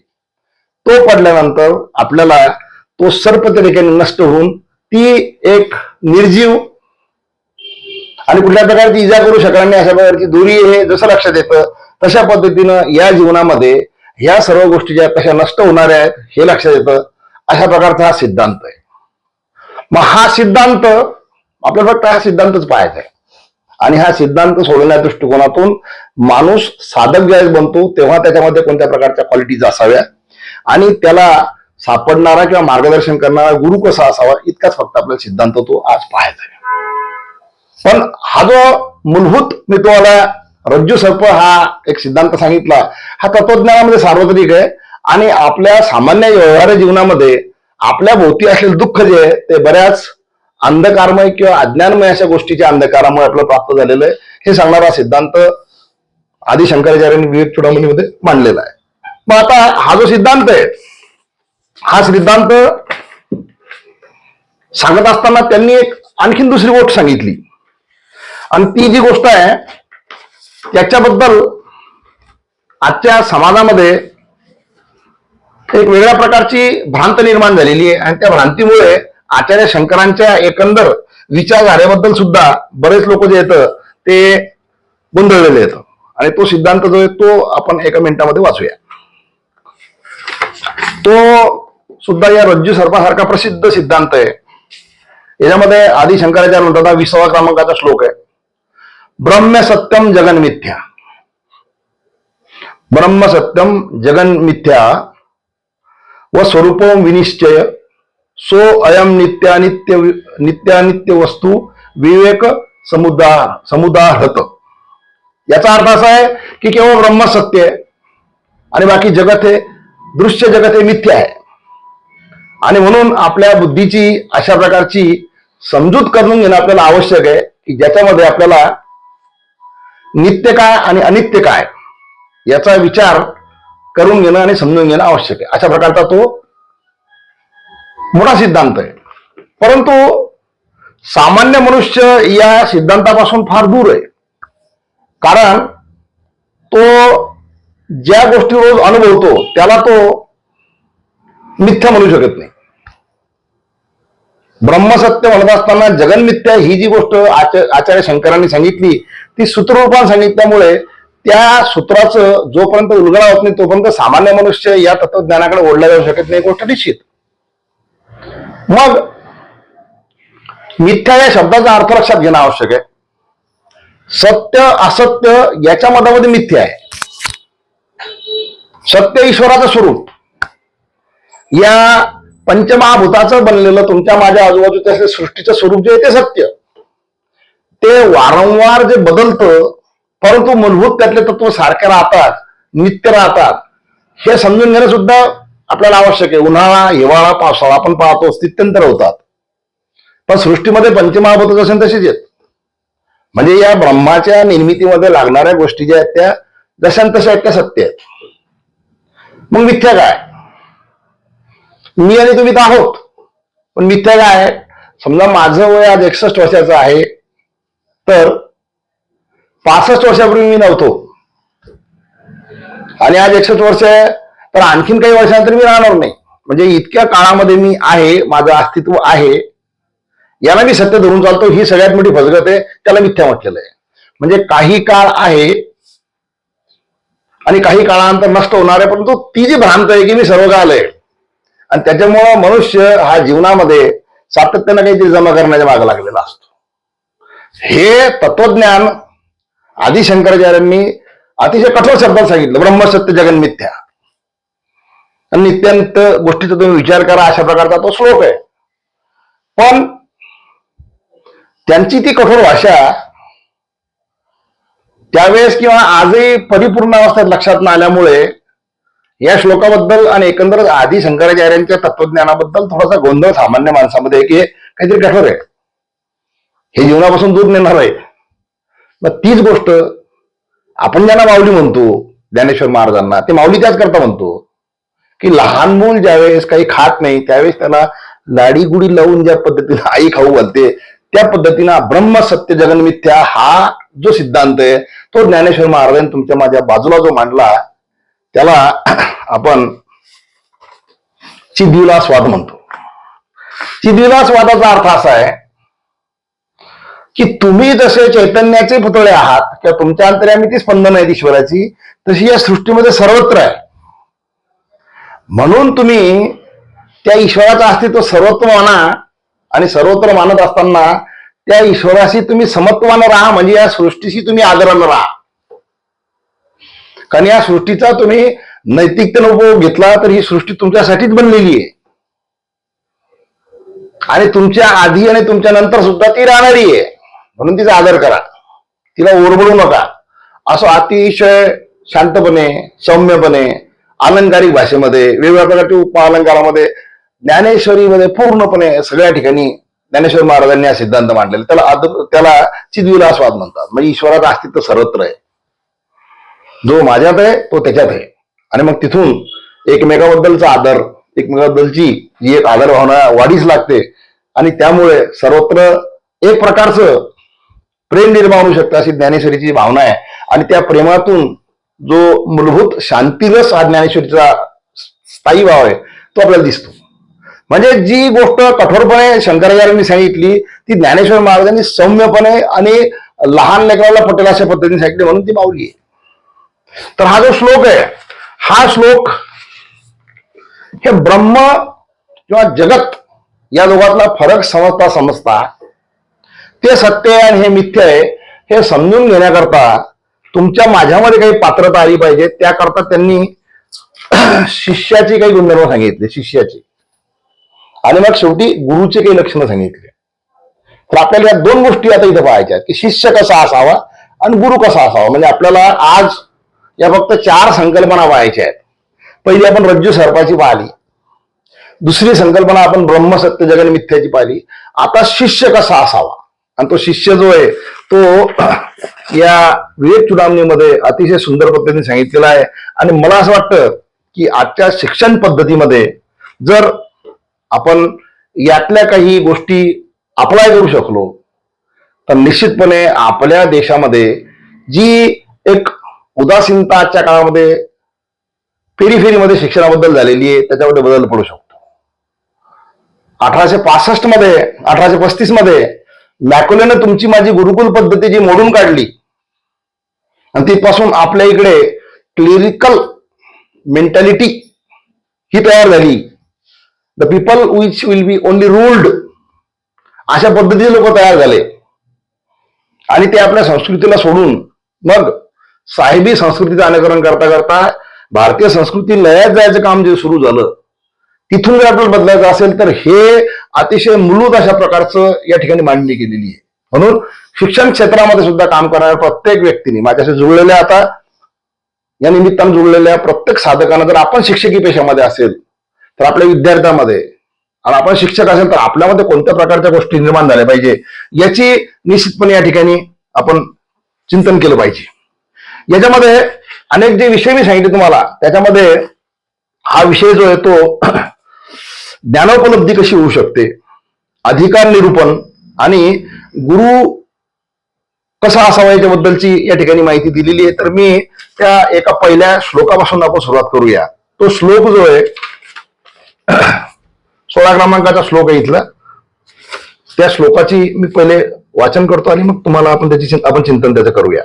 तो पडल्यानंतर आपल्याला तो सर्प त्या ठिकाणी नष्ट होऊन ती एक निर्जीव आणि कुठल्या प्रकारची इजा करू शकणार नाही अशा प्रकारची दोरी हे जसं लक्षात येतं, तशा पद्धतीनं या जीवनामध्ये ह्या सर्व गोष्टी ज्या कशा नष्ट होणाऱ्या आहेत हे लक्षात येतं. अशा प्रकारचा हा सिद्धांत आहे. मग हा सिद्धांत आपल्याला फक्त हा सिद्धांतच पाहायचा आहे. आणि हा सिद्धांत सोडवण्याच्या दृष्टिकोनातून माणूस साधक ज्यावेळेस बनतो तेव्हा त्याच्यामध्ये कोणत्या प्रकारच्या क्वालिटीज असाव्या आणि त्याला सापडणारा किंवा मार्गदर्शन करणारा गुरु कसा असावा, इतकाच फक्त आपल्याला सिद्धांत तो आज पाहायचा आहे. पण हा जो मूलभूत मी तुम्हाला रज्जू सर्प हा एक सिद्धांत सांगितला, हा तत्वज्ञानामध्ये सार्वत्रिक आहे आणि आपल्या सामान्य व्यवहार जीवनामध्ये आपल्या भोवती असलेले दुःख जे आहे ते बऱ्याच अंधकारमय किंवा अज्ञानमय अशा गोष्टीच्या अंधकारामुळे आपल्याला प्राप्त झालेलं आहे, हे सांगणारा सिद्धांत आदि शंकराचार्यांनी विवेक चूडामणीमध्ये मांडलेला आहे. मग आता हा जो सिद्धांत आहे, हा सिद्धांत सांगत असताना त्यांनी एक आणखीन दुसरी गोष्ट सांगितली आणि ती जी गोष्ट आहे त्याच्याबद्दल आजच्या समाजामध्ये एक वेगळ्या प्रकारची भ्रांत निर्माण झालेली आहे आणि त्या भ्रांतीमुळे आचार्य शंकरांच्या एकंदर विचारधारेबद्दल सुद्धा बरेच लोक जे येतं ते गोंधळलेले येतं. आणि तो सिद्धांत जो आहे तो आपण एका मिनिटामध्ये वाचूया. तो सुद्धा या रज्जू सर्पासारखा प्रसिद्ध सिद्धांत आहे. याच्यामध्ये आदि शंकराचार्य म्हणतात, 20व्या क्रमांकाचा श्लोक आहे, ब्रह्म सत्यम जगन मिथ्या, ब्रह्म सत्यम जगन मिथ्या व स्वरूपम विनिश्चय सो अयम नित्यानित्य वस्तू विवेक समुदाहृत. याचा अर्थ असा आहे की केवळ ब्रह्म सत्य आहे आणि बाकी जगत हे दृश्य जगत हे मिथ्या आहे. आणि म्हणून आपल्या बुद्धीची अशा प्रकारची समजूत करून घेणं आपल्याला आवश्यक आहे की ज्याच्यामध्ये आपल्याला नित्य काय आणि अनित्य काय याचा विचार करून घेणं आणि समजून घेणं आवश्यक आहे. अशा प्रकारचा तो मोठा सिद्धांत आहे. परंतु सामान्य मनुष्य या सिद्धांतापासून फार दूर आहे. कारण तो ज्या गोष्टी रोज अनुभवतो त्याला तो मिथ्या म्हणू शकत नाही. ब्रह्मसत्य म्हणत असताना जगन्मिथ्या ही जी गोष्ट आचार्य शंकरांनी सांगितली ती सूत्ररूपाने सांगितल्यामुळे त्या सूत्राचं जोपर्यंत उलगडा होत नाही तोपर्यंत सामान्य मनुष्य या तत्वज्ञानाकडे ओढला जाऊ शकत नाही. गोष्ट निश्चित. मग मिथ्या या शब्दाचा अर्थ लक्षात घेणं आवश्यक आहे. सत्य असत्य याच्या मधामध्ये मिथ्या आहे. सत्य ईश्वराचं स्वरूप, या पंचमहाभूताचं बनलेलं तुमच्या माझ्या आजूबाजूच्या सृष्टीचं स्वरूप जे आहे ते सत्य. ते वारंवार जे बदलतं परंतु मूलभूत त्यातले तत्व सारखे राहतात, नित्य राहतात, हे समजून घेणं सुद्धा आपल्याला आवश्यक आहे. उन्हाळा, हिवाळा, पावसाळा आपण पाहतो, स्थित्यंतर होतात, पण सृष्टीमध्ये पंचमहाभूत असेल तसेच आहेत. म्हणजे या ब्रह्माच्या निर्मितीमध्ये लागणाऱ्या गोष्टी ज्या आहेत त्या जशान तशा आहेत त्या सत्य आहेत. मग मिथ्या काय? मी आणि तुम्ही तर आहोत, पण मिथ्या काय आहे? समजा माझं वय आज 61 वर्षाचं आहे, तर 65 वर्षापूर्वी मी नव्हतो आणि आज 61 वर्ष आहे, तर आणखीन काही वर्षानंतर मी राहणार नाही. म्हणजे इतक्या काळामध्ये मी आहे, माझं अस्तित्व आहे, याला मी सत्य धरून चालतो. ही सगळ्यात मोठी फसगत आहे, त्याला मिथ्या म्हटलेलं आहे. म्हणजे काही काळ आहे आणि काही काळानंतर नष्ट होणार आहे, परंतु ती जी भ्रांत आहे की मी सर्व काळ आहे आणि त्याच्यामुळं मनुष्य हा जीवनामध्ये सातत्यानं काहीतरी जमा करण्याच्या मागे लागलेला असतो. हे तत्वज्ञान आदि शंकराचार्यांनी अतिशय कठोर शब्दात सांगितलं. ब्रह्मसत्य जगन मिथ्या आणि नित्यानित्य गोष्टीचा तुम्ही विचार करा, अशा प्रकारचा तो श्लोक आहे. पण त्यांची ती कठोर भाषा त्यावेळेस किंवा आजही परिपूर्ण अवस्थेत लक्षात न आल्यामुळे या श्लोकाबद्दल आणि एकंदरच आदि शंकराचार्यांच्या तत्वज्ञानाबद्दल थोडासा गोंधळ सामान्य माणसामध्ये आहे की काहीतरी कठोर आहे, हे जीवनापासून दूर नेणार आहे. मग तीच गोष्ट आपण ज्यांना माऊली म्हणतो, ज्ञानेश्वर महाराजांना, ते माऊली त्याच करता म्हणतो की लहान मूल ज्यावेळेस काही खात नाही त्यावेळेस त्याला लाडी गुडी लावून ज्या पद्धतीने आई खाऊ घालते त्या पद्धतीनं ब्रह्मसत्य जगन मिथ्या हा जो सिद्धांत आहे तो ज्ञानेश्वर महाराजांनी तुमच्या माझ्या बाजूला जो मांडला त्याला आपण चिद्विलासवाद म्हणतो. चिद्विलासवादाचा अर्थ असा आहे की तुम्ही जसे चैतन्याचे पुतळे आहात किंवा तुमच्या अंतर्यामी ती स्पंदन आहेत ईश्वराची, तशी या सृष्टीमध्ये सर्वत्र आहे. म्हणून तुम्ही त्या ईश्वराचं अस्तित्व सर्वत्र माना आणि सर्वत्र मानत असताना त्या ईश्वराशी तुम्ही समत्वानं राहा. म्हणजे या सृष्टीशी तुम्ही आदरानं राहा. कारण या सृष्टीचा तुम्ही नैतिकतेने उपयोग घेतला तर ही सृष्टी तुमच्यासाठीच बनलेली आहे आणि तुमच्या आधी आणि तुमच्या नंतर सुद्धा ती राहणारी आहे. म्हणून तिचा आदर करा, तिला ओरबडू नका. असं अतिशय शांतपणे, सौम्यपणे, अलंकारिक भाषेमध्ये, वेगवेगळ्या प्रकारच्या उपअलंकारामध्ये, ज्ञानेश्वरीमध्ये पूर्णपणे सगळ्या ठिकाणी ज्ञानेश्वर महाराजांनी हा सिद्धांत मांडलेला. त्याला चिद्विलासवाद म्हणतात. म्हणजे ईश्वराचं अस्तित्व सर्वत्र आहे, जो माझ्यात आहे तो त्याच्यात आहे. आणि मग तिथून एकमेकाबद्दलचा आदर, एकमेकाबद्दलची जी एक आदर भावना वाढीच लागते आणि त्यामुळे सर्वत्र एक प्रकारचं प्रेम निर्माण होऊ शकतं, अशी ज्ञानेश्वरीची भावना आहे. आणि त्या प्रेमातून जो मूलभूत शांतीरस हा ज्ञानेश्वरीचा स्थायी भाव आहे तो आपल्याला दिसतो. म्हणजे जी गोष्ट कठोरपणे शंकराचार्यांनी सांगितली ती ज्ञानेश्वर महाराजांनी सौम्यपणे आणि लहान लेकराला पटेल अशा पद्धतीने सांगितली, म्हणून ती माऊली आहे. तर हा जो श्लोक आहे, हा श्लोक हे ब्रह्म किंवा जगत या दोघातला फरक समजता ते सत्य आहे आणि हे मिथ्य आहे हे समजून घेण्याकरता तुमच्या माझ्यामध्ये काही पात्रता आली पाहिजे. त्याकरता त्यांनी शिष्याची काही गुणधर्म सांगितले, शिष्याची, आणि मग शेवटी गुरुचे काही लक्षणं सांगितले. तर आपल्याला या दोन गोष्टी आता इथं पाहायच्या की शिष्य कसा असावा आणि गुरु कसा असावा. म्हणजे आपल्याला आज या फक्त 4 संकल्पना पाहायच्या आहेत. पहिली आपण रज्जू सर्पाची पाहिली, दुसरी संकल्पना आपण ब्रह्मसत्य जगन मिथ्याची पाहिली. आता शिष्य कसा असावा, आणि तो शिष्य जो आहे तो या विवेक चुडामणीमध्ये अतिशय सुंदर पद्धतीने सांगितलेला आहे. आणि मला असं वाटतं की आजच्या शिक्षण पद्धतीमध्ये जर आपण यातल्या काही गोष्टी अप्लाय करू शकलो तर निश्चितपणे आपल्या देशामध्ये जी एक उदासीनता आजच्या काळामध्ये पेरिफेरीमध्ये शिक्षणाबद्दल झालेली आहे त्याच्यामध्ये बदल पडू शकतो. 1865 मध्ये 1835 मध्ये मॅकोलेनं तुमची माझी गुरुकुल पद्धती जी मोडून काढली आणि तिथपासून आपल्या इकडे क्लिरिकल मेंटॅलिटी ही तयार झाली. The people which will be only ruled, अशा पद्धतीचे लोक तयार झाले आणि ते आपल्या संस्कृतीला सोडून मग साहेबी संस्कृतीचं अनुकरण करता करता भारतीय संस्कृती लयात जायचं काम जे सुरू झालं, तिथून जर आपल्याला बदलायचं असेल तर हे अतिशय मूलभूत अशा प्रकारचं या ठिकाणी मांडणी केलेली आहे. म्हणून शिक्षण क्षेत्रामध्ये सुद्धा काम करणाऱ्या प्रत्येक व्यक्तीने, माझ्याशी जुळलेल्या आता या निमित्तानं जुळलेल्या प्रत्येक साधकांना, जर आपण शिक्षकी पेशामध्ये असेल तर आपल्या विद्यार्थ्यांमध्ये, आणि आपण शिक्षक असेल तर आपल्यामध्ये कोणत्या प्रकारच्या गोष्टी निर्माण झाल्या पाहिजे याची निश्चितपणे या ठिकाणी आपण चिंतन केलं पाहिजे. याच्यामध्ये अनेक जे विषय मी सांगितले तुम्हाला, त्याच्यामध्ये हा विषय जो आहे तो ज्ञानोपलब्धी कशी होऊ शकते, अधिकार निरूपण आणि गुरु कसा असावा याच्याबद्दलची या ठिकाणी माहिती दिलेली आहे. तर मी त्या एका पहिल्या श्लोकापासून आपण सुरुवात करूया. तो श्लोक जो आहे 16 क्रमांकाचा श्लोक आहे इथला. त्या श्लोकाची मी पहिले वाचन करतो आणि मग तुम्हाला आपण चिंतन त्याचं करूया.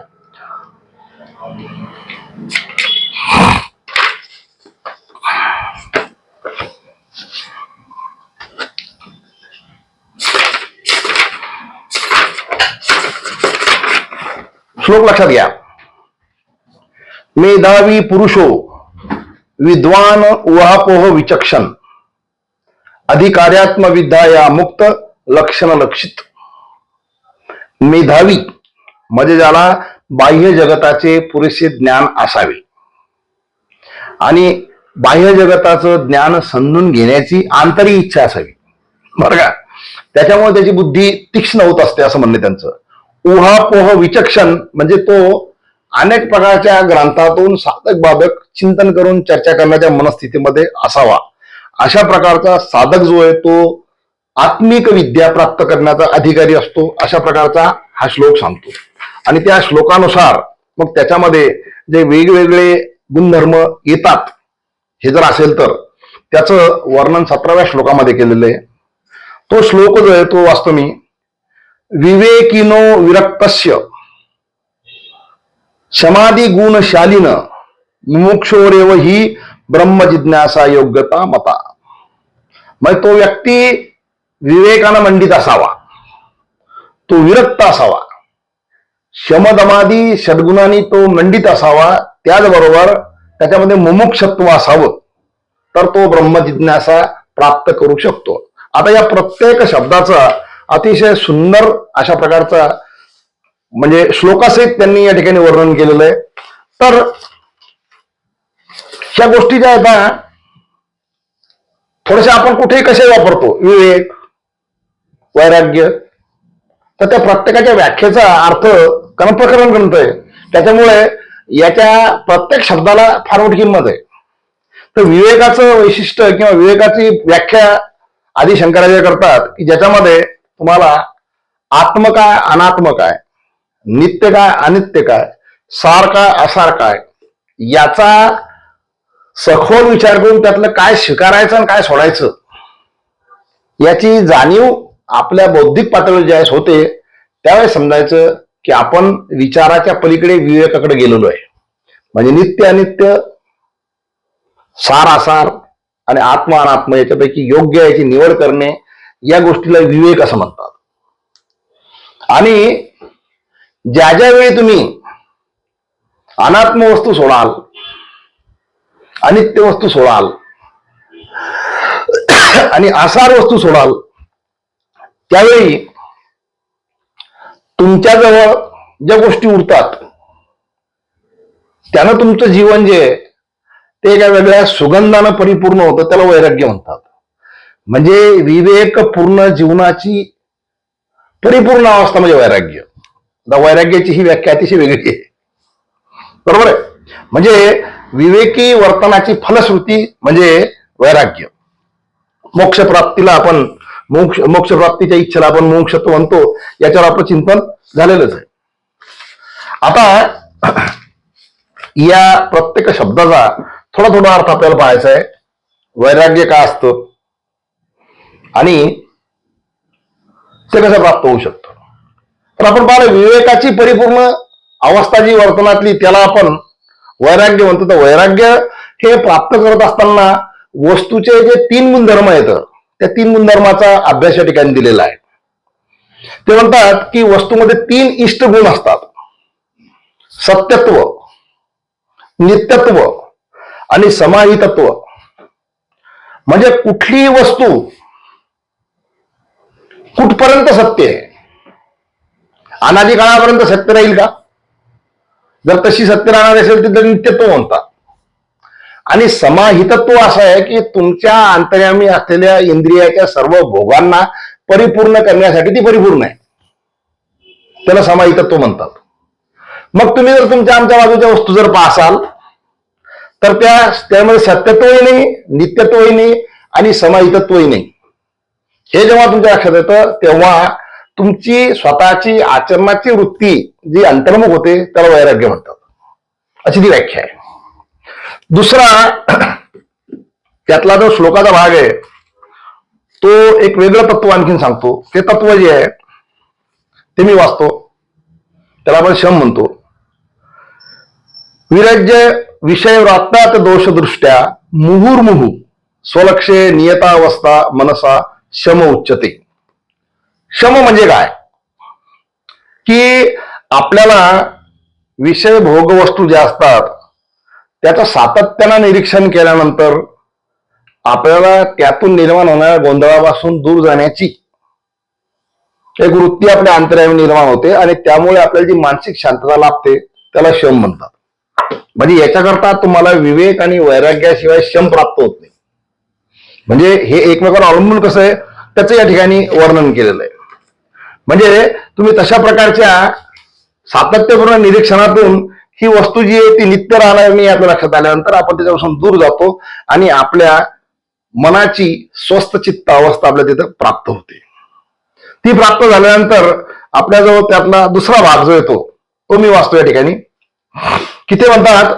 श्लोक लक्षात घ्या. मेधावी पुरुषो विद्वान उहापोह विचक्षण अधिकार्यात्म विद्या मुक्त लक्षण लक्षित. मेधावी म्हणजे ज्याला बाह्य जगताचे पुरेसे ज्ञान असावे आणि बाह्य जगताचं ज्ञान समजून घेण्याची आंतरिक इच्छा असावी, बरं का. त्याच्यामुळे त्याची बुद्धी तीक्ष्ण होत असते असं म्हणणे त्यांचं. उहापोह विचक्षण म्हणजे तो अनेक प्रकारच्या ग्रंथातून साधक बाधक चिंतन करून चर्चा करण्याच्या मनस्थितीमध्ये असावा. अशा प्रकारचा साधक जो आहे तो आत्मिक विद्या प्राप्त करण्याचा अधिकारी असतो, अशा प्रकारचा हा श्लोक सांगतो. आणि त्या श्लोकानुसार मग त्याच्यामध्ये जे वेगवेगळे गुणधर्म येतात हे जर असेल तर त्याचं वर्णन 17व्या श्लोकामध्ये केलेलं आहे. तो श्लोक जो आहे तो वाचतो मी. विवेकिनो विरक्तस्य समाधी गुणशालीन मुमुक्षोरेव ही ब्रह्म जिज्ञासा योग्यता मता. मग तो व्यक्ती विवेकानं मंडित असावा, तो विरक्त असावा, शमदमादी षड्गुणांनी तो मंडित असावा, त्याचबरोबर त्याच्यामध्ये मुमुक्षत्व असावं, तर तो ब्रह्म जिज्ञासा प्राप्त करू शकतो. आता या प्रत्येक शब्दाचा अतिशय सुंदर अशा प्रकारचा म्हणजे श्लोकासहित त्यांनी या ठिकाणी वर्णन केलेलं आहे. तर ह्या गोष्टी ज्या आहेत ना थोडेसे आपण कुठेही कसे वापरतो, विवेक, वैराग्य, तर त्या प्रत्येकाच्या व्याख्येचा अर्थ कारण प्रकरण ग्रंथ आहे, त्याच्यामुळे याच्या प्रत्येक शब्दाला फार मोठी किंमत आहे. तर विवेकाचं वैशिष्ट्य किंवा विवेकाची व्याख्या आदी शंकराचार्य करतात की ज्याच्यामध्ये तुम्हाला आत्म काय अनात्म काय, नित्य काय अनित्य काय, सार काय असार काय याचा सखोल विचार करून त्यातलं काय स्वीकारायचं आणि काय सोडायचं याची जाणीव आपल्या बौद्धिक पातळीवर ज्यावेळेस होते त्यावेळेस समजायचं की आपण विचाराच्या पलीकडे विवेकाकडे गेलेलो आहे. म्हणजे नित्य अनित्य, सार असार आणि आत्म अनात्म याच्यापैकी योग्य याची निवड करणे या गोष्टीला विवेक असं म्हणतात. आणि ज्या ज्या वेळी तुम्ही अनात्म वस्तू सोडाल, अनित्य वस्तू सोडाल आणि आसार वस्तू सोडाल, त्यावेळी तुमच्याजवळ ज्या गोष्टी उरतात त्यानं तुमचं जीवन जे ते एका वेगळ्या सुगंधानं परिपूर्ण होतं, त्याला वैराग्य म्हणतात. म्हणजे विवेकपूर्ण जीवनाची परिपूर्ण अवस्था म्हणजे वैराग्य. आता वैराग्याची ही व्याख्या अतिशय वेगळी आहे, बरोबर आहे. म्हणजे विवेकी वर्तनाची फलश्रुती म्हणजे वैराग्य. मोक्षप्राप्तीला आपण मोक्षप्राप्तीच्या इच्छेला आपण मोक्षत्व म्हणतो, याच्यावर आपलं चिंतन झालेलंच आहे. आता या प्रत्येक शब्दाचा थोडा थोडा अर्थ आपल्याला पाहायचा आहे. वैराग्य काय असतं आणि ते कसं प्राप्त होऊ शकतं. तर आपण पाहिलं विवेकाची परिपूर्ण अवस्था जी वर्तनातली त्याला आपण वैराग्य म्हणतो. तर वैराग्य हे प्राप्त करत असताना वस्तूचे जे 3 गुणधर्म आहेत त्या 3 गुणधर्माचा अभ्यास या ठिकाणी दिलेला आहे. ते म्हणतात की वस्तूमध्ये 3 इष्ट गुण असतात: सत्यत्व, नित्यत्व आणि समाहितत्व. म्हणजे कुठलीही वस्तू कुठपर्यंत सत्य आहे, अनादी काळापर्यंत सत्य राहील का? जर तशी सत्य राहणार असेल तर नित्यत्व म्हणतात. आणि समाहितत्व असं आहे की तुमच्या अंतर्यामी असलेल्या इंद्रियाच्या सर्व भोगांना परिपूर्ण करण्यासाठी ती परिपूर्ण आहे, त्याला समाहितत्व म्हणतात. मग तुम्ही जर तुमच्या आमच्या बाजूच्या वस्तू जर पाहसाल तर त्यामध्ये सत्यत्वही नाही, नित्यत्वही नाही आणि समाहितत्वही नाही. हे जेव्हा तुमच्या लक्षात येतं तेव्हा तुमची स्वतःची आचरणाची वृत्ती जी अंतर्मुख होते त्याला वैराग्य म्हणतात, अशी ती व्याख्या आहे. दुसरा त्यातला जो श्लोकाचा भाग आहे तो एक वेगळं तत्व आणखीन सांगतो. ते तत्व जे आहे ते मी वाचतो, त्याला आपण शम म्हणतो. विरज्य विषय व्रात्तात दोषदृष्ट्या मुहुर्मुहु स्वलक्षे नियतावस्था मनसा शम उच्यते. शम म्हणजे काय की आपल्याला विषय भोग वस्तू ज्या असतात त्याचं सातत्यानं निरीक्षण केल्यानंतर आपल्याला त्यातून निर्माण होणाऱ्या गोंधळापासून दूर जाण्याची एक वृत्ती आपल्या अंतर्यामी निर्माण होते आणि त्यामुळे आपल्याला जी मानसिक शांतता लाभते त्याला शम म्हणतात. म्हणजे याच्याकरता तुम्हाला विवेक आणि वैराग्याशिवाय शम प्राप्त होत नाही. म्हणजे हे एकमेकांवर अवलंबून कसं आहे त्याचं या ठिकाणी वर्णन केलेलं आहे. म्हणजे तुम्ही तशा प्रकारच्या सातत्यपूर्ण निरीक्षणातून ही वस्तू जी आहे ती नित्य राहणार नाही आपल्या लक्षात आल्यानंतर आपण त्याच्यापासून दूर जातो आणि आपल्या मनाची स्वस्थ चित्त अवस्था आपल्या तिथं प्राप्त होते. ती प्राप्त झाल्यानंतर आपल्याजवळ त्यातला दुसरा भाग जो येतो तो मी वाचतो या ठिकाणी की ते म्हणतात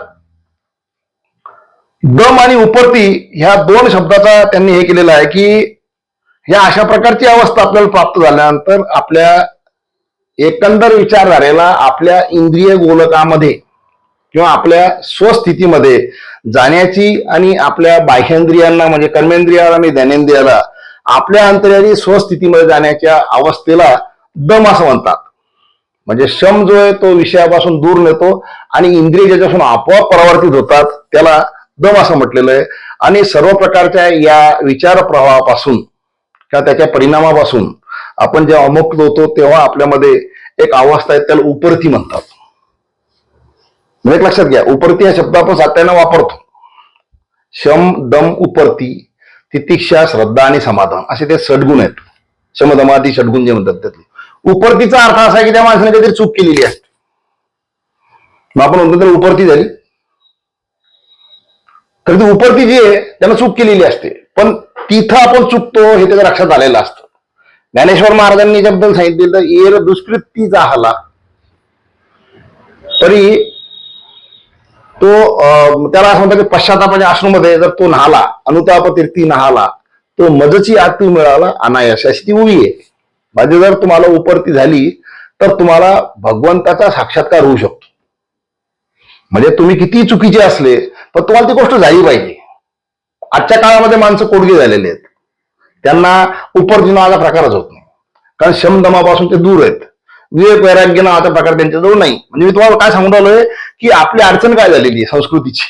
दम आणि उपरती ह्या 2 शब्दाचा त्यांनी हे केलेलं आहे की ह्या अशा प्रकारची अवस्था आपल्याला प्राप्त झाल्यानंतर आपल्या एकंदर विचारधारेला आपल्या इंद्रिय गोलकामध्ये किंवा आपल्या स्वस्थितीमध्ये जाण्याची आणि आपल्या बाह्येंद्रियांना म्हणजे कर्मेंद्रियाला आणि ज्ञानेंद्रियाला आपल्या अंतर्यामी स्वस्थितीमध्ये जाण्याच्या अवस्थेला दम असं म्हणतात. म्हणजे शम जो आहे तो विषयापासून दूर नेतो आणि इंद्रिय ज्याच्यापासून आपोआप परावर्तित होतात त्याला दम असं म्हटलेलं आहे. आणि सर्व प्रकारच्या या विचार प्रवाहापासून किंवा त्याच्या परिणामापासून आपण जेव्हा मुक्त होतो तेव्हा आपल्यामध्ये एक अवस्था आहे त्याला उपरती म्हणतात. म्हणजे लक्षात घ्या, उपरती हा शब्द आपण सातत्यानं वापरतो. शम दम उपरती तितिक्षा श्रद्धा आणि समाधान असे ते षडगुण आहेत. शमदमादी षडगुण जे म्हणतात त्यातले उपरतीचा अर्थ असा आहे की त्या माणसाने काहीतरी चूक केलेली असते. मग आपण म्हणतो तर उपरती झाली तर ती उपरती जी आहे त्यानं चूक केलेली असते, पण तिथं आपण चुकतो हे त्याच्या लक्षात आलेलं असतं. ज्ञानेश्वर महाराजांनी याच्याबद्दल सांगितलं तर येर दुष्कृती झाला तरी तो त्याला असं म्हणतात की पश्चातापाच्या आश्रममध्ये जर तो न्हाला अनुताप तीर्थी न्हाला तो मजची आतू मिळाला अनायास अशी ती उभी आहे. म्हणजे जर तुम्हाला उपरती झाली तर तुम्हाला भगवंताचा साक्षात्कार होऊ शकतो. म्हणजे तुम्ही किती चुकीचे असले पण तुम्हाला ती गोष्ट झाली पाहिजे. आजच्या काळामध्ये माणसं कोडगी झालेले आहेत, त्यांना उपरती नावाचा प्रकारच होत नाही कारण शमदमापासून ते दूर आहेत. विवेक वैराग्य नावाचा प्रकार त्यांच्याजवळ नाही. म्हणजे मी तुम्हाला काय सांगून राहिलोय की आपली अडचण काय झालेली आहे संस्कृतीची.